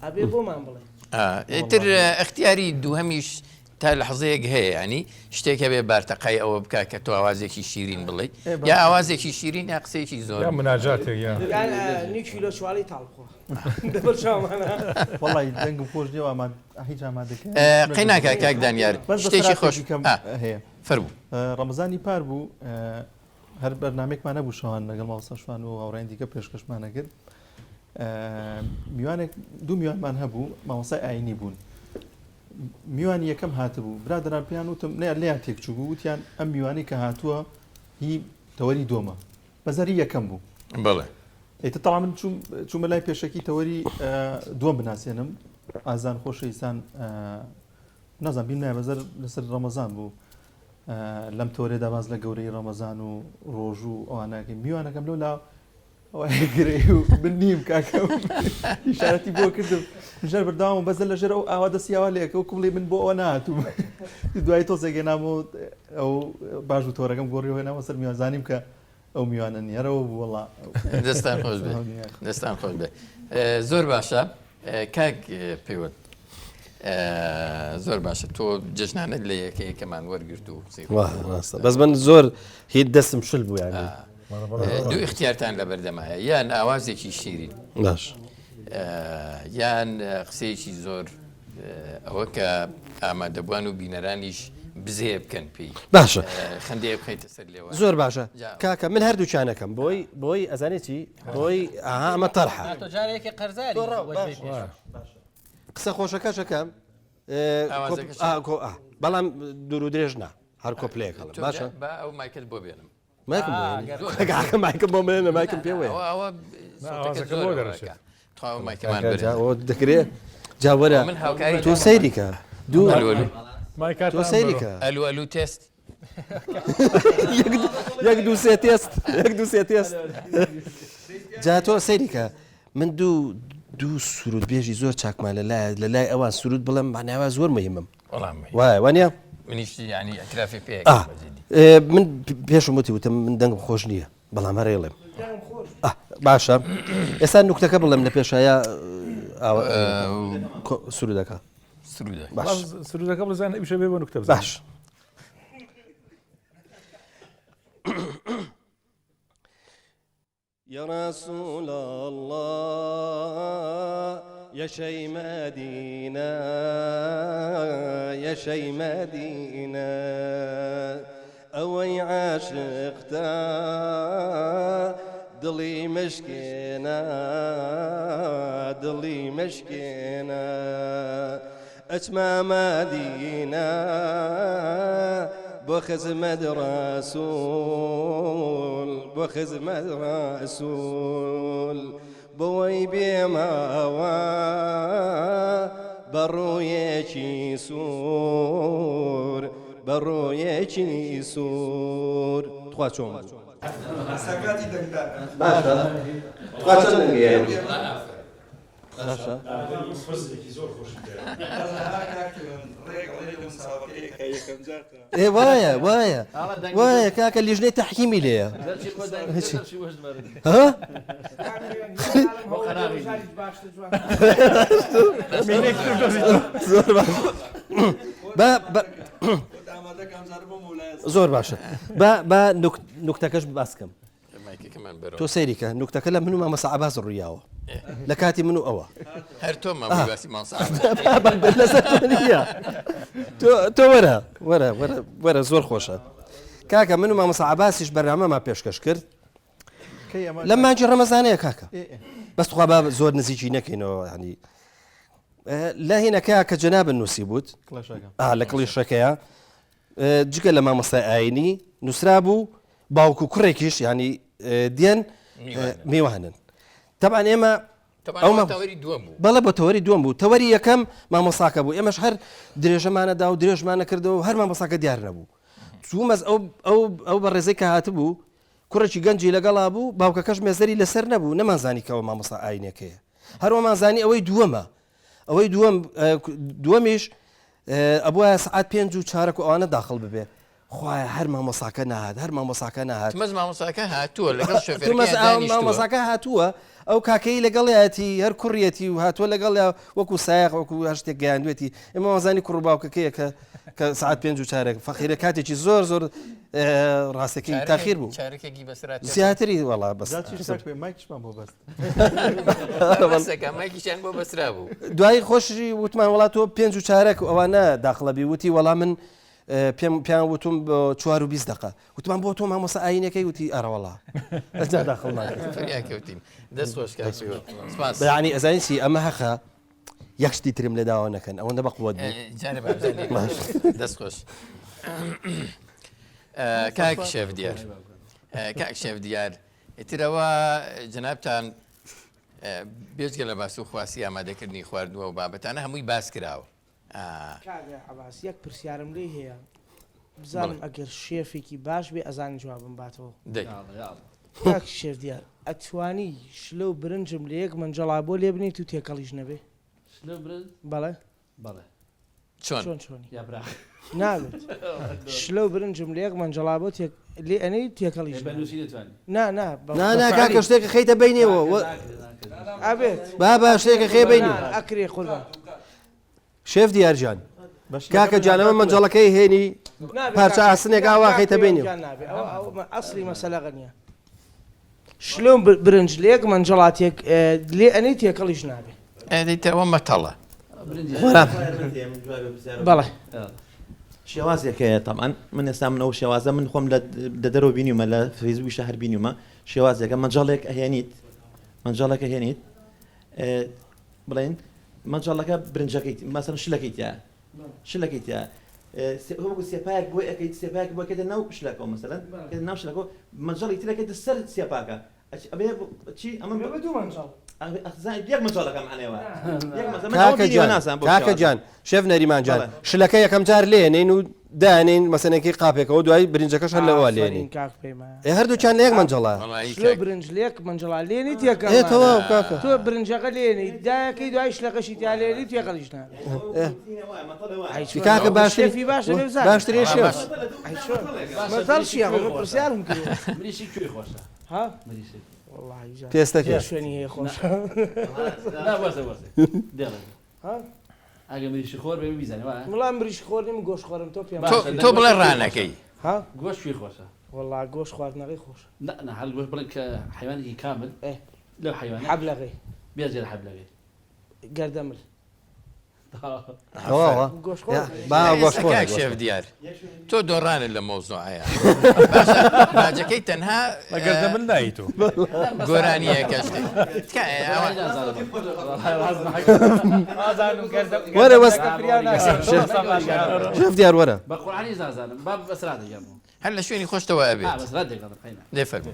ئەبێ بۆمان بڵێ ئیتر اختیاری دووهەمیش تا لەحظەیەک هەیە ینی شتێکە بێ بارتەقای ئەوە بکە کە تۆ ئاوازێکی شیرین بڵێ یا ئاوازێکی شیرین یا قسەیەکی زۆر نیکی لە چوالی تاڵخۆ وڵی دەنگم خۆش نیێوە هیچ ئامادەکە قەیناکە کاک دانیار شتێکی خۆش هەیە فەربوو ڕەمەزانی پار بوو هەر بەرنمێکمان نەبوو شەوان لەگەڵ ماوەسە شوان و هاوڕێن دیکە پێشکەشمانە کرد میوانێک دوو میوانمان هەبوو مامۆسای ئاینی بوون میوانی یەکەم هاتبوو برادران پێیان وتم نێ لێیان تێکچوو بوو وتیان ئەم میوانی کە هاتووە هی تەوەری دۆمە بەزەری یەکەم بوو بڵێ ئیتر تەڵام من چوومە لای پێشەکی تەوەری دووەم بناسیێنم ئازان خۆشەویستان نازان بیم نایە بەزەر لەسەر ڕەمەزان بوو لەم تۆرێدا باز لە گەورەی ڕەمەزان و ڕۆژ و ئەوانەکەی میوانەکەم لەو لاو گرێ و بنیم کاکە ئیشارەتی بۆ کردم ژەر برداوم و بەزە لە ژێر ئەو ئاوا دەستیاوا لێکە و کوڵی من بۆ ئەوە نهاتوو دوای تۆزێک هێنامەوە ئەو باش و تۆرەکەم گۆڕی هێنامە سەر میوان زانیم کە ئەو میوانە نیارەوە بوو وەڵا دەستان خۆش بێ دەستان خۆش بێ زۆر باشە کاک پەیوەند زۆر باشە تۆ جژنانت لە یەکەیەکەمان وەرگرت و بەس من زۆر هیچ دەستم شل بوو یانی دوو اختیارتان لە بەردەمایە یان ئاوازێکی شیرین باش یان قسەیەکی زۆر ئەوە کە ئامادەبووان و بینەرانیش بزێ بکەن پێی باشە خندێ بخەیتە سەر لێوە زۆر باشە کاکە من هەردووچانەکەم بۆی ئەزانێتی بۆی ئەمە تەرحە جارێکی قەرزاری قسە خۆشەکەشەکەم بەڵام دوور و درێژ نا هەر کۆپلەیەک هەڵم باشە ئەو مایکت بۆ بێنم مایکم بۆ منێنە مایکم پێوەیە دەکرێت جاوەرە تۆ سەیریکە دوو تۆ سەیریکە ئەلوئەلو تێست یەک دوو سێ تێست یەک دوو سێ تێست جا تۆ سەیریکە من دوو سرود بێژی زۆر چاکمان لە لای ئەوان سرود بڵێم معناوە زۆر مهمم وایە وانە منیشتی ینی ئەترافی پێ من پێشم وتی وتم من دەنگم خۆش نییە بەڵام هەرێڵێم باشە ئێستا نوکتەکە بڵێم لە پێشایە سرودەکە سرودەکە بزان ئیشە بێ بۆ نوکتە باش يا رسول الله يا شي مدينة يا شي مدينة أوي عاشقتا دلي مشكينة دلي مشكينة أتما مدينة بخزمة رسول بخزمة رسول بوي بما برويتي سور برويتي سور تخواتشون ساكاتي دنگدار باشا تخواتشون دنگيان باشا ايه وايا كاكا اللي جنيه تحكيمي ليه ها زۆر باشە با نوکتەکەش باسکەم تۆ سەیریکە نوکتەکە لە من و مامەسە عەباس ڕوویاوە لە کاتی من و ئەوە هەر تۆ مامەسی مامەسە تۆ وەرە زۆر خۆشە کاکە من و مامەسە عەباسیش بەرنامەمان پێشکەش کرد لە مانجی ڕەمەزانەیە کاکە بەس توخوا با زۆر نزیکی نەکەینەوە ینی لا هینەکە کە جەنابن نووسی بوت لە کڵیشەکەیە جگە لە مامەسای ئاینی نووسرا بوو باوکو کوڕێکیش ینی دێن میوانن طبعا ئێمە بەڵێ بۆ تەوەری دووەم بوو تەوەری یەکەم مامۆساکە بوو ئێمەش هەر درێژەمانەدا و درێژمانە کردەوە هەر مامۆساکە دیار نەبوو چوومەز ئەو بە ڕێزەی کە هاتبوو کوڕێکی گەنجی لەگەڵا بوو باوکەکەش مێزەری لەسەر نەبوو نەمانزانی کەەوە مامۆسا ئاینەکەیە هەروەمانزانی ئەوەی دووەمە ئەوەی دووەمیش ئەبووە سعات 5 و 4 ئەوانە داخل ببێ خوایە هەر مامۆساکە نهات هەر مامۆساکە نهات مەز مامۆساکە هاتووە لەگەڵ مامۆساکە هاتووە ئەو کاکەی لەگەڵیەتی هەر کوڕیەتی و هاتووە لەگەڵ وەکو سایق وەکو هەر شتێک گەیاندوێتی ئێمە وازانی کوڕباوکەکەیە کە سعات 5 و 4 فەقیرە کاتێکی زۆر زۆر ڕاستەکەی تاخیر بوو زیاتری وەڵا بەس مایکیشان بۆ بەسرا بوو دوای خۆشی وتمان وڵات تۆ 5 و 4 ئەوانە داخڵەبی وتی وەڵام من پێیان وتم بە 4 و 20 دقه وتمان بۆ تۆ مامۆستا ئاینەکەی وتی ئەرەوەڵا ئەجا داخڵ ناکەوتیم دەست خۆش ینی ئەزانسی ئەمە هەخە یەک شتی ترم لە داوا نەکەن ئەوەندە بەقوت دەست خۆش کاک شێف دیار کاک شێف دیار ئیترەوە جەنابتان بێژگە لە باس و خواسی ئامادەکردنی خواردنەوە و بابەتانە هەمووی باس کراوە عباس یەک پرسیارم لێ هەیە بزانم ئەگەر شێفێکی باش بێ ئەزانانی جوابم باتەوە کاک شێف دیار ئەتوانی شلە و برنجم لە یەک منجەڵا بۆ لێ بنیت و تێکەڵیش نەبێ بەڵێ چۆن نابێت شلە و برنجم لە یەک منجەڵا بۆ لێ ئەنەی تێکەڵیش نا کاکە شتێکە خەیتە بینێەوە ئەبێت بابا شتێکە خێ بینی ئەکرێ خۆرگان شێف دیارجان کاکە جانەمە منجەڵەکەی هێنی پارچە ئاسنێک ئاوا خەیتە بینێ ئەسلی مەسەلەغە نییە شلۆم برنج لە یەک منجەڵاتێک لێ ئەنەی تێکەڵیش نابێ ئەدەیتەوە مەتەڵە بەڵێ شێوازێکەیە تەمان من ئێستا من ئەو شێوازە من خۆم لە دەرەوە بینیومە لە فەیسبووک شەهر بینیومە شێوازێکە مەنجەڵێک هێنیت بڵێن مەنجەڵەکە برنجەکەیت مەسەن شلەکەی تیا سێپایەک بۆ ئەەکەیت سێپایەک بۆکەێتە ناو شلەکەەوە مەسەلەن ناو شلەکەەوە مەنجەڵی ترەکەیتە سەر سێپاکە ئەبێ چی ئەمە دوو مەنجەڵ کاکە جان شێف نەریمان جان شلەکە یەکەم جار لێنین و دانین مەسەنێکی قاپێکەوە دوای برنجەکەش هەر لەوە لێنین هەردووچان لە یەک منجەڵە برنج لێک منجەڵا لێنی تێکەوە تۆ برنجەکە لێنی دایەکەی دوای شلەکەشی تا لێنی تێکەڵیش کاکە باشتری باشترین شێف پرسیارم کرد پێستەکە شوێنی هەیە خۆش ئەگە مریشی خۆر بێ بیزانێ وڵام مریشی خۆرنیم گۆش خۆرم تۆ پێم تۆ بڵێ ڕانەکەی گۆشت کوێ خۆشە وڵا گۆش خواردنەکەی خۆش هەر گۆش بڵێن کە حیوانێکی کامل لەو حیوان حەبلەغی بێزێر حەبلەغی گەردەمل شێف دیار تۆ دۆڕانت لە مۆزوعەیە باجەکەی تەنها لەگەردە من نایی تۆ گۆرانیەکە شێف دیار وەرە بە قورعانی زانزانم با بەسرا دەگەم هەر لە شوێنی خۆشتەوە ئەبێت دێفەرمێ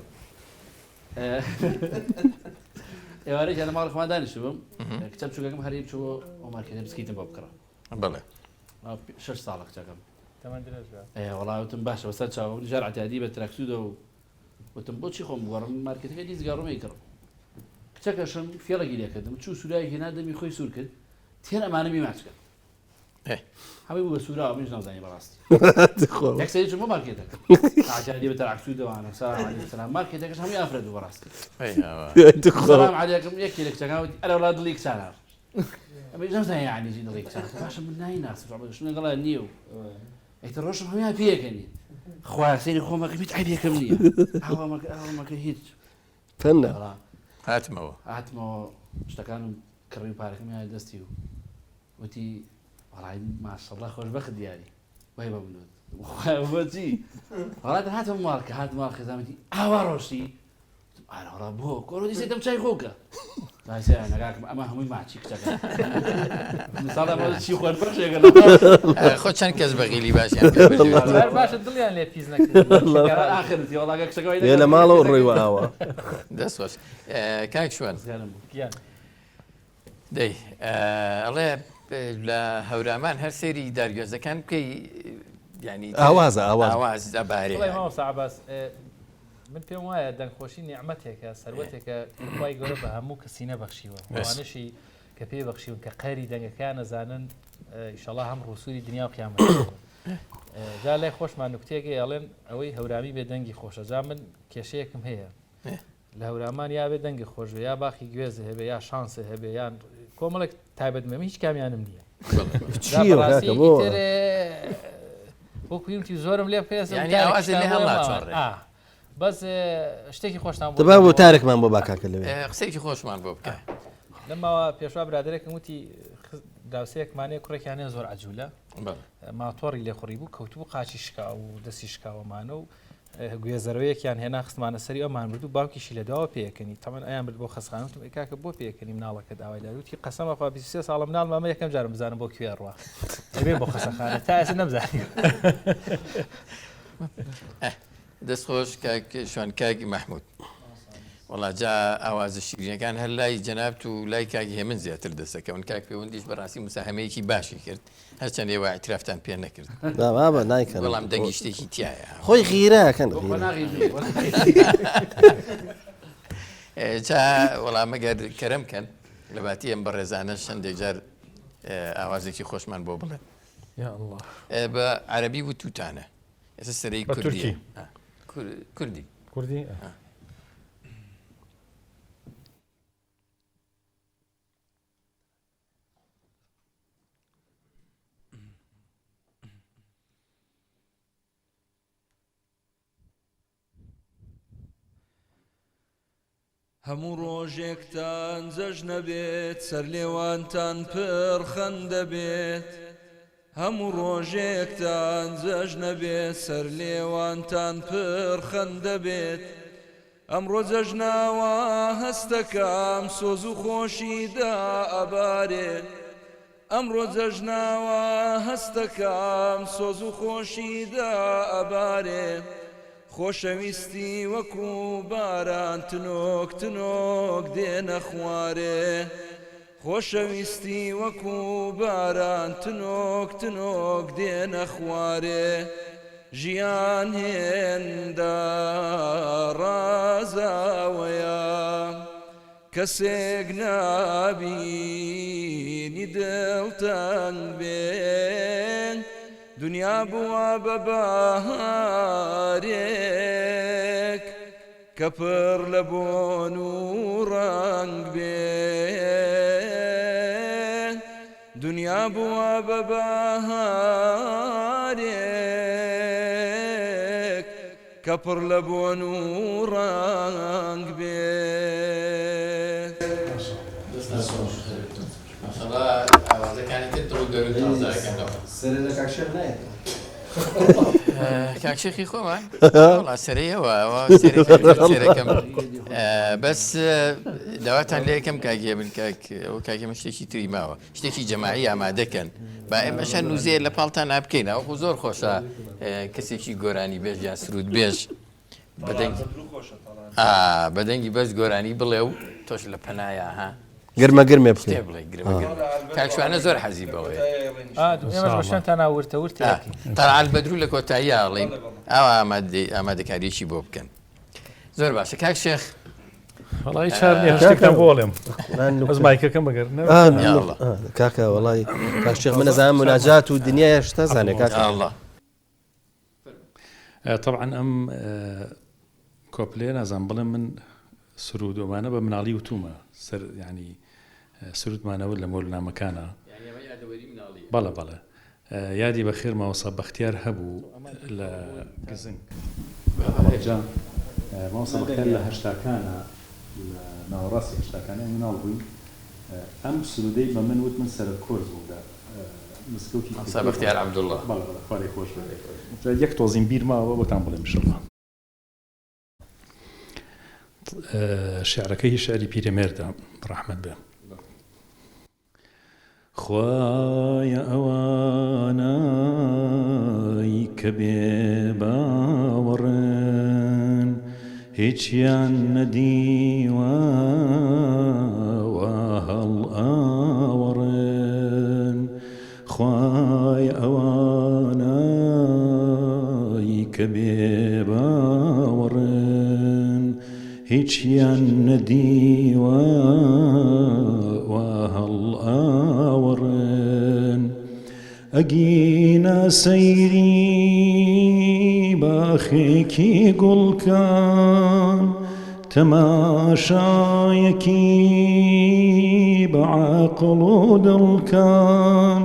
ئێوارەی لە ماڵ خۆمان دانیشتووم کتاب چووکەکەم هەری بچووە ئۆمارکێنە بسکیتم بۆ بکڕم بڵێ 6 ساڵە کچەکەم وەڵاوتم باشە وەسەر چاوە ژار عتیادی بە تراکسودە و وتم بۆچی خۆم بگەڕم مارکێتەکە دیزگاڕۆمەی کڕم کچەکەشم فێڵێکی لێکردم چوو سوورای هێنا دەمی خۆی سوور کرد تێن ئەمانەمی ماچ کرد هەمووی بوو بە سوورا منش نازانی بەڕاستی یەکسەری چوومە مارکێتەکە عتیادی بە تراکسودەوانە سلام مارکێتەکەش هەمووی ئافرەت و بەڕاستی سلام علیکم یەکی لە کچەکان ئەرە وڵات دڵی کچانە ئەمە نەزانانی یعنی دڵی کچان باشە من نایی ناسم شنو لەگەڵا نییە و ئەیتر ڕۆژم هەمویان پێیەکەنی خوا سەیری خۆمەکە هیچ عیبێکم نییە ئەوەمەکە هیچ فەنە هاتمەوە شتەکانم کڕی پارەکەمیان دەستی و وتی وەڵای ماشەڵڵا خۆشبەخت دیاری وای بە بنوت بۆچی وڵات هاتم ماڵکە هات ماڵ خێزانەتی ئاوا ڕۆشتی ئارەڕا بۆ کۆڕۆ دیسێتم چای خۆکە نەگاکەم ئەمە هەمووی ماچی کچەکە چی خوارد بەخشێکە خۆ چەند کەس بەغیلی باشیان باشە دڵیان لێ پیس نەکرد وڵاگە کچەکەی لە ماڵەوە ڕێوە ئاوە دەست خۆش کاک شوێن دەی ئەڵێ لە هەورامان هەر سێری دارگوێزەکان بکەی ینی ئاواز ئەبارێ من پێم وایە دەنگخۆشی نیعمەتێکە سەروەتێکە وای گەورە بە هەموو کەسی نەبەخشیوە وانشی کە پێی بەخشیون کە قەری دەنگەکان نەزانن ئیشەڵا هەم ڕوسوری دنیا و قیامەت جا لای خۆشمان نوکتێکی ئەڵێن ئەوەی هەورامی بێ دەنگی خۆشە جا من کێشەیەکم هەیە لە هەورامان یا بێ دەنگی خۆش یا باخی گوێزە هەبێ یا شانسە هەبێ یان کۆمەڵێک تایبەتمەمە هیچ کامیانم نییە وەکویمتی زۆرم لێ پێ بەس شتێکی خۆشتان دەبا بۆ تارێکمان بۆ باکاکە لەوێ قسەیەکی خۆشمان بۆ بکە لەماوە پێشوا برادێکم وتی داوسەیەکمانەیە کوڕێکیانێ زۆر عجوولە ماتۆڕی لێخوڕی بوو کەوتبوو قاچی شکا و دەستی شکاوەمانە و گوێزەرەوەیەکیان هێنا خستمانە سەری ئەومان برد و باوکیشی لە داوا پێەکەنی تەمەەن ئەیان برد بۆ خەسخانوتم ئێکاکە بۆ پێەکەنی مناڵەکە داوای داوتی قەسەمەخوا 23 ساڵە مناڵ مامە یەکەم جارم بزانم بۆ کوێ ڕوا ئەبێ بۆ خەسەخانە تا ئێستا نەمزانی دەست خۆش شوان کاکی مەحموود وڵا جا ئاوازە شیرینەکان هەر لای جەنابەت و لای کاکی هێمن زیاتر دەسەکەون کاک پەیوەندیش بەڕاستی مساهمەیەکی باشی کرد هەرچەند ئێوە ئاعترافان پێ نەکرد نایکەن بەڵام دەنگی شتێکی تایە خۆی غیرەکەن جا وەڵام ئەگەر کەرەم کەن لە باتی ئەم بەڕێزانە شەندێک جار ئاوازێکی خۆشمان بۆ بڵێن بە عەرەبی و تووتانە ئێستا سەرەی کوردی کوردی هەموو ڕۆژێکتان جەژنە بێت سەر لێوانتان پڕ خەندە بێت هەموو ڕۆژێکتان جەژنە بێت سەر لێوانتان پڕ خەندە بێت ئەمڕۆ جەژناوە هەستەکەم سۆز و خۆشیدا ئەبارێت ئەمڕۆ جەژناوە هەستەکەم سۆز و خۆشیدا ئەبارێت خۆشەویستی وەکو باران تنۆک تنۆک دێنە خوارێ خۆشەویستی وەکو باران تنۆک تنۆک دێنە خوارێ ژیان هێندا ڕازاوەیە کەسێک نابینی دڵتەنگ بێن دنیا بووە بە بەهارێک کە پڕ لە بۆن و ڕەنگ بێن دنیا بووە بە بەهارێک کە پڕ لە بۆن و ڕەنگ بێت کاکشێخی خۆمان سەرەوە سێرەکەم بەس داواتان لێ یەکەم کاگێ بن ئەو کاکەمە شتێکی تری ماوە شتێکی جەماعی ئامادەکەن با ئێمەشان نووزێ لە پاڵتان نابکەین ئەوخۆ زۆر خۆشە کەسێکی گۆرانی بێژ یا سرود بێژ بەدەنگی بەس گۆرانی بڵێ و تۆش لە پەنایە ها گرمە گرمێ بڵێ کاکشوانە زۆر حەزی بەوەیە تەعال بەدرو لە کۆتایی ئاڵین ئەوە ئامادەکاریەکی بۆ بکەن زۆر باشە کاک شێخ وڵی چارنی هەشتێکتان بۆڵێم بەس مایکەکەم بەگەر کاکە وڵی کاک شێخ من نەزانم مناجات و دنیای شتە زانێ کاکە طبعا ئەم کۆپلێ نازان بڵێم من سرودۆمانە بە مناڵی وتومە سەر ینی سرودمانەوە لە مۆلنامەکانە بەڵە بەڵە یادی بە خێر ماوەسا بەختیار هەبوو لە گزنگ ماوەسا بەختیار لە هەشتاکانە لە ناوەڕاستی هەشتاکانە مناڵ بووین ئەم سرودەی بە من وت من سەر کۆرز بوودا مسکەوتی بەختیار عەبدوڵڵا خوارێ خۆش یەک تۆزین بیر ماوە بۆتان بڵێم انشەڵڵا شعرەکەی شعری پیرەمێردە ڕەحمەت بێ خوایە ئەوانەی کە بێ باوەڕن هیچیان نەدیوە وا هەڵ ئاوەڕن خوایە ئەوانەی کە بێ باوەڕن هیچیان نەدیوە وا هەڵئاوەڕن ئەگینە سەیری باخێکی گوڵکان تەماشایەکی بەعەقڵ و دڵکان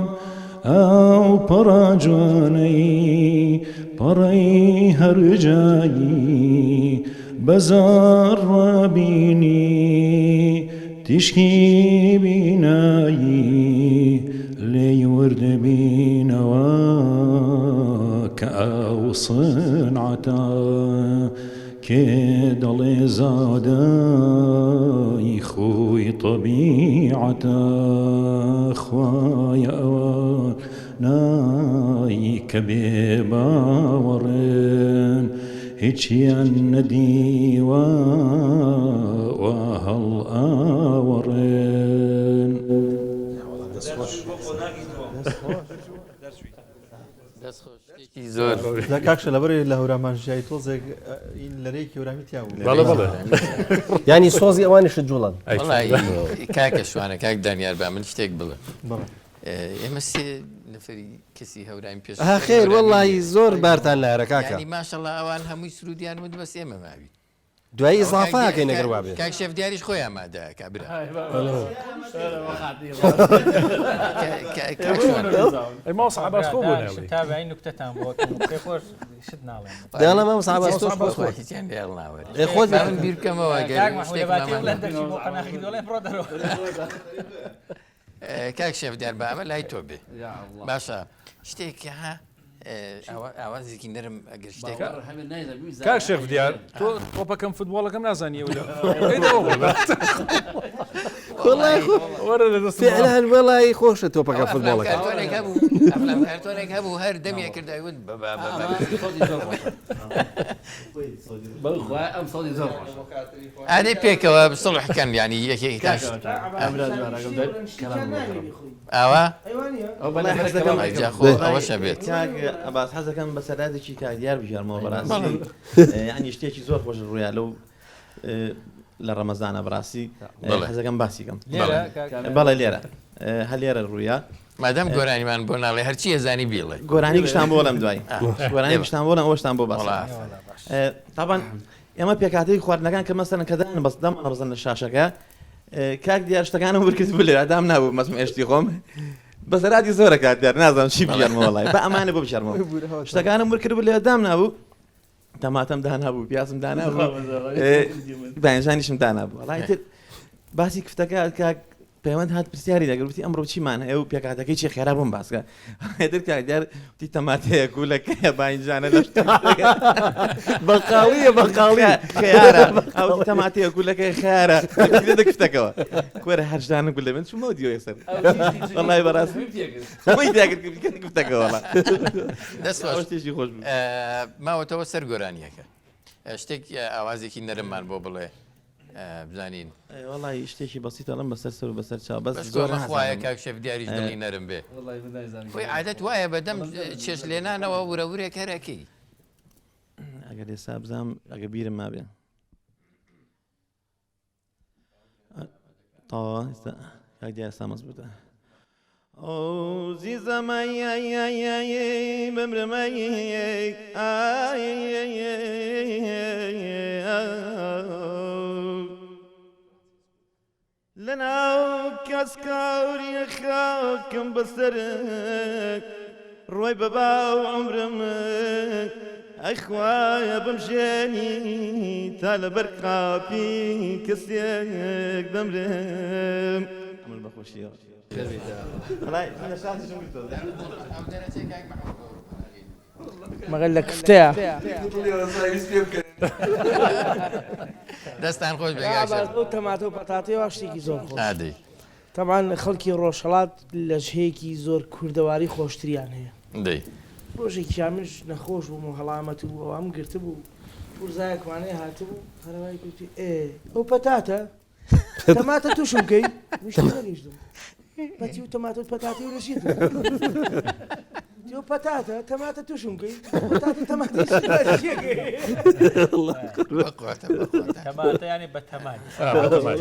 ئەو پەڕە جوانەی پەڕەی هەرجایی بەزار ڕابینی تیشکی بینایی لێی وردبینەوە کە ئەو سنعەتە کێ دەڵێ زادەی خۆی طەبیعەتە خوایە ئەوە نایی کە بێ باوەڕن هیچیان نەدیوە وا هەڵئاوەڕن زۆر لە کاکشە لەبەرێ لە هەورامان ژیایی تۆزێک لەرەیەکی هەورامی تیا بوو ینی سۆزی ئەوانیشت جوڵان کاکە شوانە کاک دانیار با من شتێک بڵێ ئێمە سێ نەفەری کەسی هەورامی پێش خێر وەڵڵی زۆر بارتان لایرە کاکە ینی ماشەڵڵا ئەوان هەمووی سرودیان ود بەس ئێمە ماوی دوایی ئیزافاکەی نەگەر وا بێت کاک شێف دیاریش خۆی ئامادەیە کابرا ما صعب أصوب تابعين نكتتان بوت خۆش شت ناڵێن دەڵێ مام سعب هیچیان دێڵ ناوەێ خۆت من بیرکەمەوە کاک شێف دیار بە ئەمە لای تۆ بێ باشە شتێکی ها ئاوازێکی نەرم ئەگەر شتێک کاک شێف دیار تۆ تۆپەکەم فوتبۆڵەکەم نازانیە فعلا وەڵی خۆشە تۆپەکە فوتبۆڵەکە کارتۆنێک هەبوو هەر دەمیە کرداوت ئادەی پێکەوە سڵحکەن ینی یەکێکی کاش ئاوا ئەوەشە بێت ئەباس حەزەکەم بە سەرادێکی کاردیار بژارمەوە بەڕاستی ینی شتێکی زۆر خۆش ڕوویا لەو لە ڕەمەزانە بەڕاستی حەزەکەم باسیکەم بەڵێ لێرە هە لێرە ڕوویا مادەم گۆرانیمان بۆ ناڵێ هەرچی ێزانی بیڵێ گۆرانی گشتان بۆ لەم دوای گۆرانی گشتان بۆ لەم ئەوشتان بۆ باس تاوان ئێمە پێکاتەی خواردنەکان کە مەسەرن کە دان بەس دەمان بزن لە شاشەکە کاک دیار شتەکانم ورکرد بلێ ئادام نابوو مەسم ئێشتی خۆم بەسەراتی زۆرە کات دیار نازانم چی بژارمەوە وەڵای بە ئەمانە بۆ بژارمەوە شتەکانم ورکرد بلێ ئادام نابوو تەماتەم دانابوو پیاسم دانابوو بەنجانیشم دانابوو وەڵای تر باسی کفتەکە کاک پەیوەند هات پرسیاری دەگەوتی ئەمڕۆ چیمان هەیە و پێکاتەکەی چی خێرا بم باسکە هێتر کاک دیار وتی تەماتەیە گولەکەیە باینجانە لە بەقاڵیە بەقاڵی خیارە ئەو تەماتەیە گولەکەی خیارە دەکفتەکەەوە کوێرە هەرجانە گول دەبێت چمەوە دیۆی سەر وەڵای بەڕاستی گفتەکەەوە دەستێکی خۆش ماوەتەوە سەر گۆرانیەکە شتێک ئاوازێکی نەرممان بۆ بڵێ بزانین وڵی شتێکی بەسیتە لەم بەسەر سەر و بەسەر چاو بەس زۆرخوایە کاک شێف دیاریش دڵی نەرم بێ خۆی عادەت وایە بەدەم چێش لێنانەوە ورەورێک هەرەکەی ئەگەر ئێستا بزانم ئەگە بیرم مابێ تاوا ئێستا کاک دیار ئێستا مەزبووتە ئەو زیزەمای بمرمای لەناو کەسکاوری خاکم بەسەرک ڕۆی بە باو عمرم ئەی خوایە بمژێنی تا لەبەر قاپی کەسێک دەمرم ئەمر بەخۆشیەوە مەگەل لە کفتەیە دەستان خۆش تەماتە و پەتاتەوە شتێکی زۆر خۆش تەمان خەڵکی ڕۆژهەڵات لە ژهەیەکی زۆر کوردەواری خۆشتریان هەیە ڕۆژێکی ئەمش نەخۆش بووم و هەڵامەت و ئەوام گرتە بوو پورزایەکوانەیە هاتبوو هەروای گوتی ئەو پەتاتە تەماتە تووشم بکەی وشت نەگەیشتم بەچی و تەماتە و پەتاتی و نەشیت تۆ پەتاتە تەماتە تووشم کەی تەماتە تەماتە ینی بە تەمان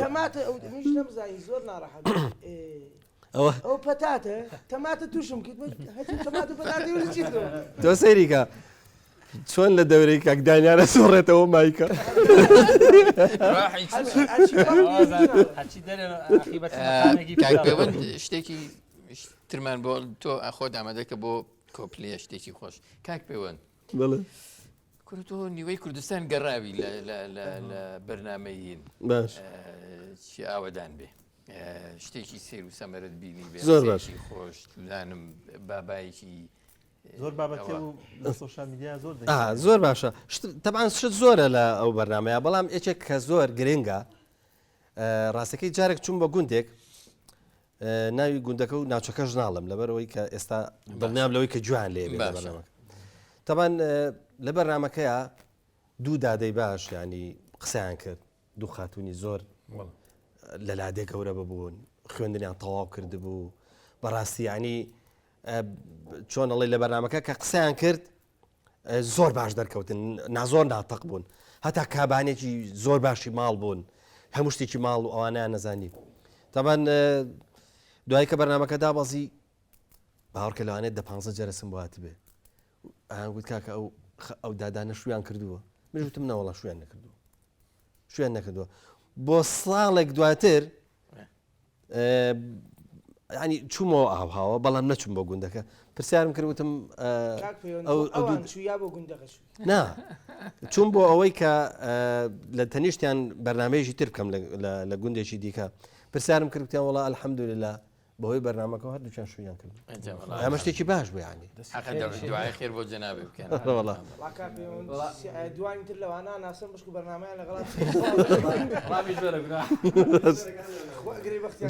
تەماتە ئەو میش نەمزانی زۆر ناڕەحەت ئەو پەتاتە تەماتە تووشم کرد هەچی تەماتە پەتاتی ولی چیتەوە تۆ سەیریکە چۆن لە دەورەی کاکدانیانە سۆڕێتەوە مایکە پەیوەند شتێکی ترمان بۆ تۆ ئەخۆ ئامادەکە بۆ کۆپلیە شتێکی خۆش کاک پەیوەند کورد تۆ نیوەی کوردستان گەڕاوی لە بەرنامەیین چی ئاوەدان بێ شتێکی سێر و سەمەرت بینی بێ زۆر باش خۆش دانم بابایکی زۆر بابەتێ و لە سۆشال میدیا زۆر زۆر باشە تەبان شت زۆرە لە ئەو بەرنامەیە بەڵام یەکێک کە زۆر گرنگە ڕاستەکەی جارێک چوون بە گوندێک ناوی گوندەکە و ناوچەکەش ناڵم لەبەرەوەی کە ئێستا دڵنیام لەوەی کە جوان لێ بێ بەرنامەکە تەبان لە بەرنامەکەیە دوو دادەی باش ینی قسەیان کرد دوو خاتوونی زۆر لە لادێ گەورە ببوون خوێندنیان تەواو کردبوو بەڕاستی ینی چۆن ئەڵێ لە بەرنامەکە کە قسەیان کرد زۆر باش دەرکەوتن نازۆر ناتەق بوون هەتا کابانێکی زۆر باشی ماڵ بوون هەموو شتێکی ماڵ و ئەوانیان نەزانی تەبان دوای کە بەرنامەکە دابەزی باوەڕکە لەوانێت 15 جەرەسم بۆهاتی بێ ئەیان گوت کاکە ئەو دادانە شویان کردووە من وتم نەوەڵا شویان نەکردووە بۆ ساڵێک دواتر ینی چوومەوە ئاوهاوە بەڵام نەچوم بۆ گوندەکە پرسیارم کردوتم نا چوون بۆ ئەوەی کە لە تەنیشتیان بەرنامەیەکی تر بکەم لە گوندێکی دیکە پرسیارم کردیان وڵا ئەلحەمدوللا بەهۆی بەرنامەکە هەردووچیان شویان کرد ئەمە شتێکی باش بوو ینی دوای خێر بۆ جەنابێ بکەن دوانی تر لەوانە ناسم بشک و بەرنامەیان لەگەڵ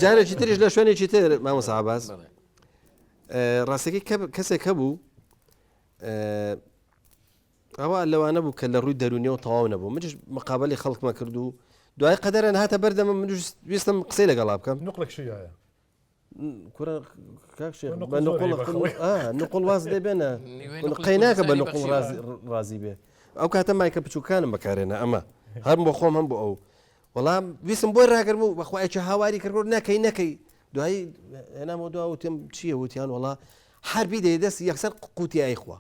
جارێکی تریش لە شوێنێکی تر مامۆستا عەباس ڕاستەکەی کەسێک هەبوو ئەوە لەوانە بوو کە لە ڕووی دەرونیەوە تەواو نەبوو منش مقابلی خەڵکمە کرد و دوای قەدەرەن هاتە بەردەمە من ویستم قسەی لەگەڵا بکەم نقلك شوية نقل واز دەبێنە قەیناکە بە نقل ڕازی بێ ئەو کاتە مایکە بچووکانم بەکارێنە ئەمە هەرم بۆ خۆم هەم بۆ ئەو وەڵام ویستم بۆی ڕاگەر بوو بەخوایکی هاواری کردو نەکەی دوایی هێنامەوە دو وتم چییە وتیان وڵا حربی دەیدەست یەکسەر قوتیایی خوا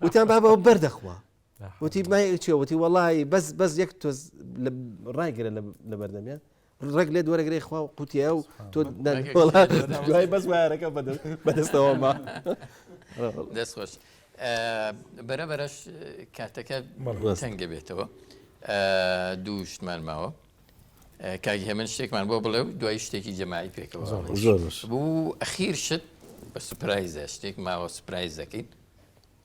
وتیان بابەوە بەردەخوا وتی مای چێ وتی وەڵی بەس یەک تۆز ڕایگرە لە بەردەمیان ڕێک لێ دووەرەگرەی خوا و قوتیە و تۆ دوای بەس وایەکە بەدەستەوە ما دەست خۆش بەرەبەرەش کاتەکە تەنگە بێتەوە دوو شتمان ماوە کاگی هەمن شتێکمان بۆ بڵێ و دوای شتێکی جەماعی پێکەوە بوو ئەخیر شت بە سوپرایزە شتێک ماوە سوپرایز دەکەین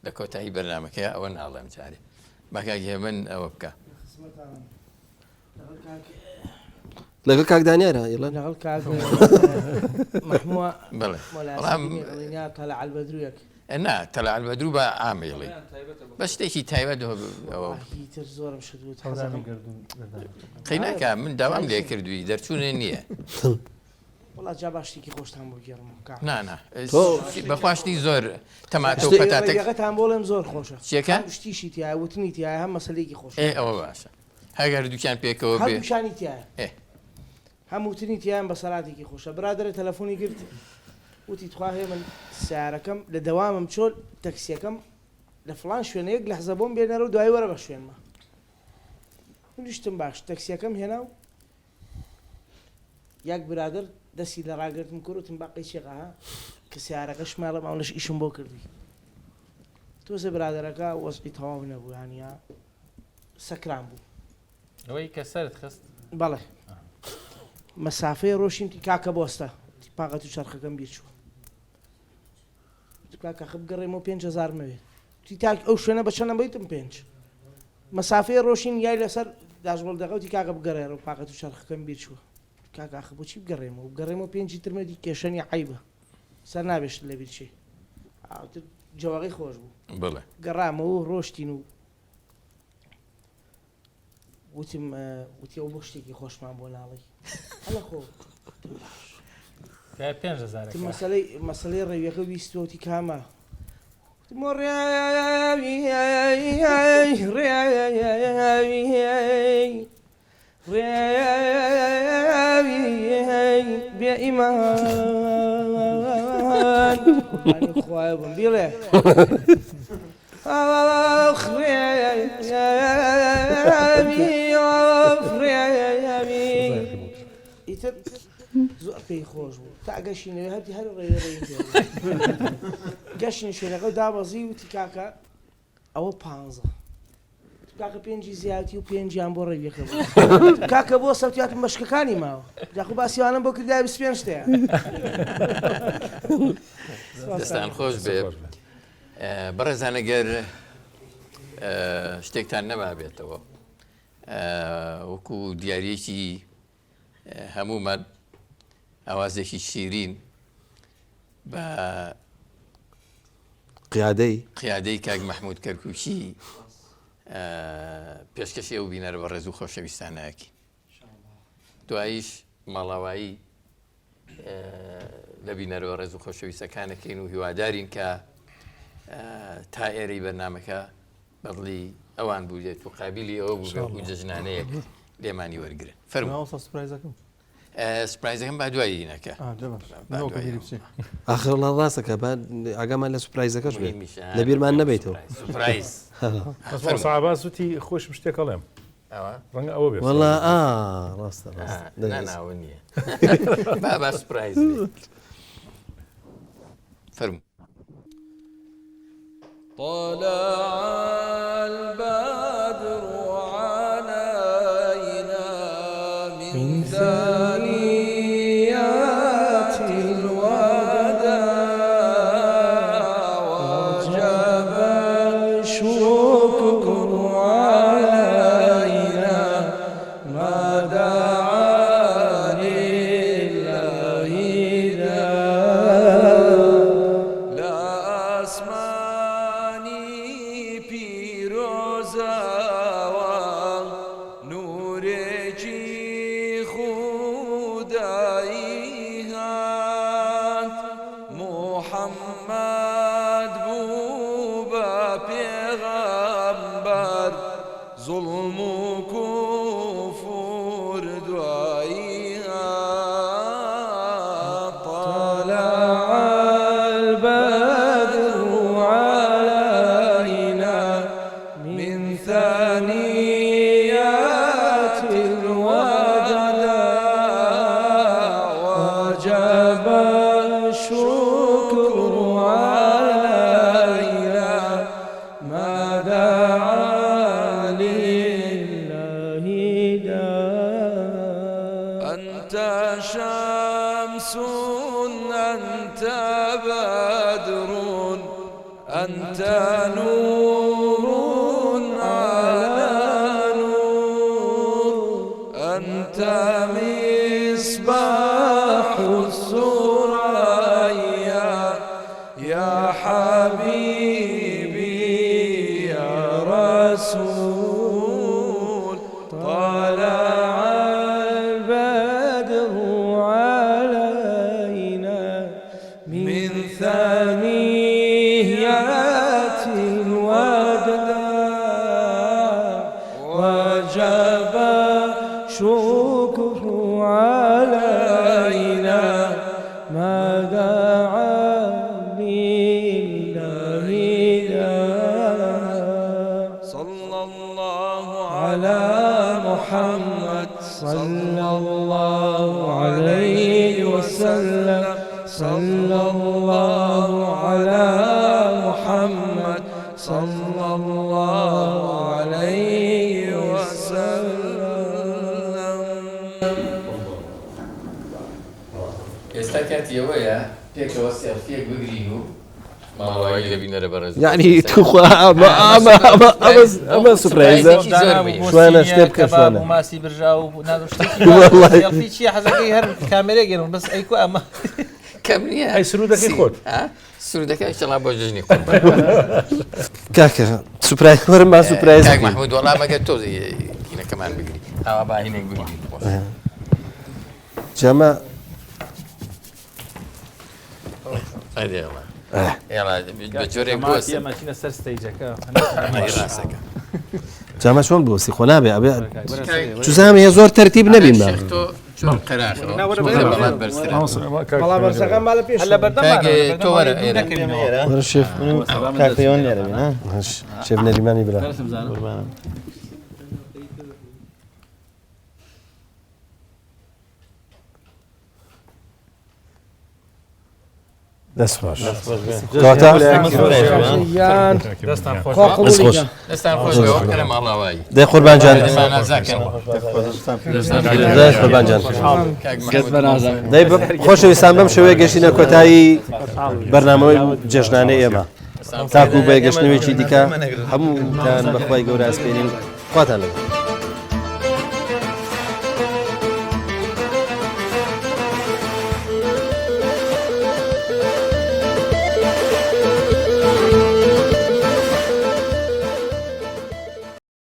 لە کۆتایی بەرنامەکەی ئەوە ناڵێم جارێ باکاگی هەمن ئەوە بکە لەگەڵ کاکدانیارە لەگەڵ کاک محمووە تەلە عەلبەدروویەک نا تەلە عەلبەدروو بە ئامێڵی بە شتێکی تایبەت تر زۆرم شدوت قەیناکە من داوام لێ کردووی دەرچوونێ نییە وڵات جا باشتێکی خۆشتان بۆ گێڕم نا بەخواشتی زۆر تەماتە و پەتاتەکەتان بۆڵێم زۆر خۆشە چیەکە شتیشی تایە وتنی تایە هەم مەسەلەیەکی خۆش ئەوە باشە هەگەر دووکیان پێکەوە بێ هەمووشانی تایە هەموو وتنی تیان بە سەراتێکی خۆشە برادرە تەلەفۆنی گرت وتی تخوا هەیە من سیارەکەم لە دەوامم چۆل تەکسیەکەم لە فڵان شوێنەیەک لە حەزە بۆم بێنەرە و دوای وەرە بە شوێنمە منیشتم باش تەکسیەکەم هێنا و یەک برادر دەستی لە ڕاگرتم کردوتم باقی چێقەها کە سیارەکە شماڵە ماونەش ئیشم بۆ کردی تۆزە برادرەکە وەزعی تەواو نەبوو هانیا سەکران بوو ئەوەی کە سەرت خست بەڵێ مەسافەی ڕۆشین کاکە بۆستە پاقەت و چرخەکەم بیر چووە کاکە بگەڕێمەوە 5,000 مەوێت تاک ئەو شوێنە بە چەندە بیتم 5 مەسافەی ڕۆشین یای لەسەر داژڵ دەقەوتی کاکە بگەڕێرە و پاقەت و چرخەکەم بیر چووە کاکە بۆچی بگەڕێمەوە 5 ترمەدی کێشەنی عیبە سەر نابێشت لە بیرچێ جەواقی خۆش بوو بڵێ گەڕامەوە ڕۆشتین و وتم وتی ئەو بۆ شتێکی خۆشمان بۆ ناڵی هەڵە خۆ مەسەلەی ڕێویەکە ویستوەتی کامە بإيمان خواه بنبيله زۆر پێی خۆش بوو تا گەشتینەوە هەردی هەر ڕێڕێ گەشتین شوێنەکە دابەزی وتی کاکە ئەوە 15 کاکە پێنجی زیاتی و پێنجیان بۆ ڕێویەکە کاکە بۆ سەوتیات مەشکەکانی ماوە جاخۆ باسیوانم بۆ کردای 25 شتەیە دەستان خۆش بێ بەڕێزانە گەر شتێکتان نەما بێتەوە وەکو دیارەیەکی هەمومان ئاوازێکی شیرین بە قیادەی کاک مەحموود کەرکووکی پێشکەشی ئەو بینەرە بە ڕێز و خۆشەویستانەکە دواییش ماڵاوایی لە بینەرە بە ڕێز و خۆشەویستەکانەکەین و هیوادارین کە تا ئێرەی بەرنامەکە بەڵی ئەوان بووێت و قابلی ئەوە بوو جەژنانەیەک لێمانی وەرگرن فەرموو سپرایزەکەم با دوایی نەکە آخر وڵات ڕاستەکە ئاگامان لە سوپرایزەکەش بێت لەبیرمان نەبێتەوە سەعباس وتی خۆشم شتێکەڵێم ڕەنگە ئەوە بێت وەڵا ڕاستە ناوە نییە با سپرایز فەرموو طلع البدر علينا من ثنيات الوداع وجب الشكر علينا ما دعا لله لا أسماني پیروزا و نورکی خدایی هات محمد بو با پیغمبر ظلم و کفر دوایی هات طلع البدر علينا من ثنيات الوداع وجب الشكر علينا ما دعا لله أنت شمس أنت بدر أنت نور على نور أنت مصباح الثريا يا حبيبي يا رسول طلع البدر علينا من ثنيات الوداع وجب شكر علينا ما دعا لله صلى الله على محمد صلى الله عليه وسلم صلى الله على محمد صلى الله عليه وسلم ئێستا کاتیەوەیە پێکەوە سێلفیەک بگرین و ماڵاوایی لە بینەرە بەڕێز یعنی توخوا ئەمە سوپرایزە شوانە شتێ بکە شوانە ماسی برژا و نادۆشتی چیە حەزەکەی هەر کامێرە گەێنم بەس ئەیکو ئەمە کەم نییە ئەی سرودەکەی خۆت سرودەکەی شەڵا بۆ ژژنی خۆ کاکە سوپرایز وەرم با سوپرایز کاک مەحموود وەڵامەگە تۆ هینەکەمان بگری ئاوا با هینێک بگری جەمە بە جۆرێک بۆسە ماچینە سەر ستەیجەکە ڕاستەکە جامە چۆن بۆسی خۆ نابێ ئەبێ چزانام هەیە زۆر تەرتیب نەبین بەڵام بەرزەکان ماڵە پێش لە وەرە شێف کاکەیەوان لێرە بێن شێف نەریمانی برا دەست باش دەی قوربانجان قوربانجان دەی خۆشەویستان بەم شێوەیە گەشتینە کۆتایی بەرنامەوەی جێژنانەی ئێمە تاکو بە گەشتنەوەیکی دیکە هەمووتان بەخوای گەورە ئەسپێنین خواتان لەگەڵ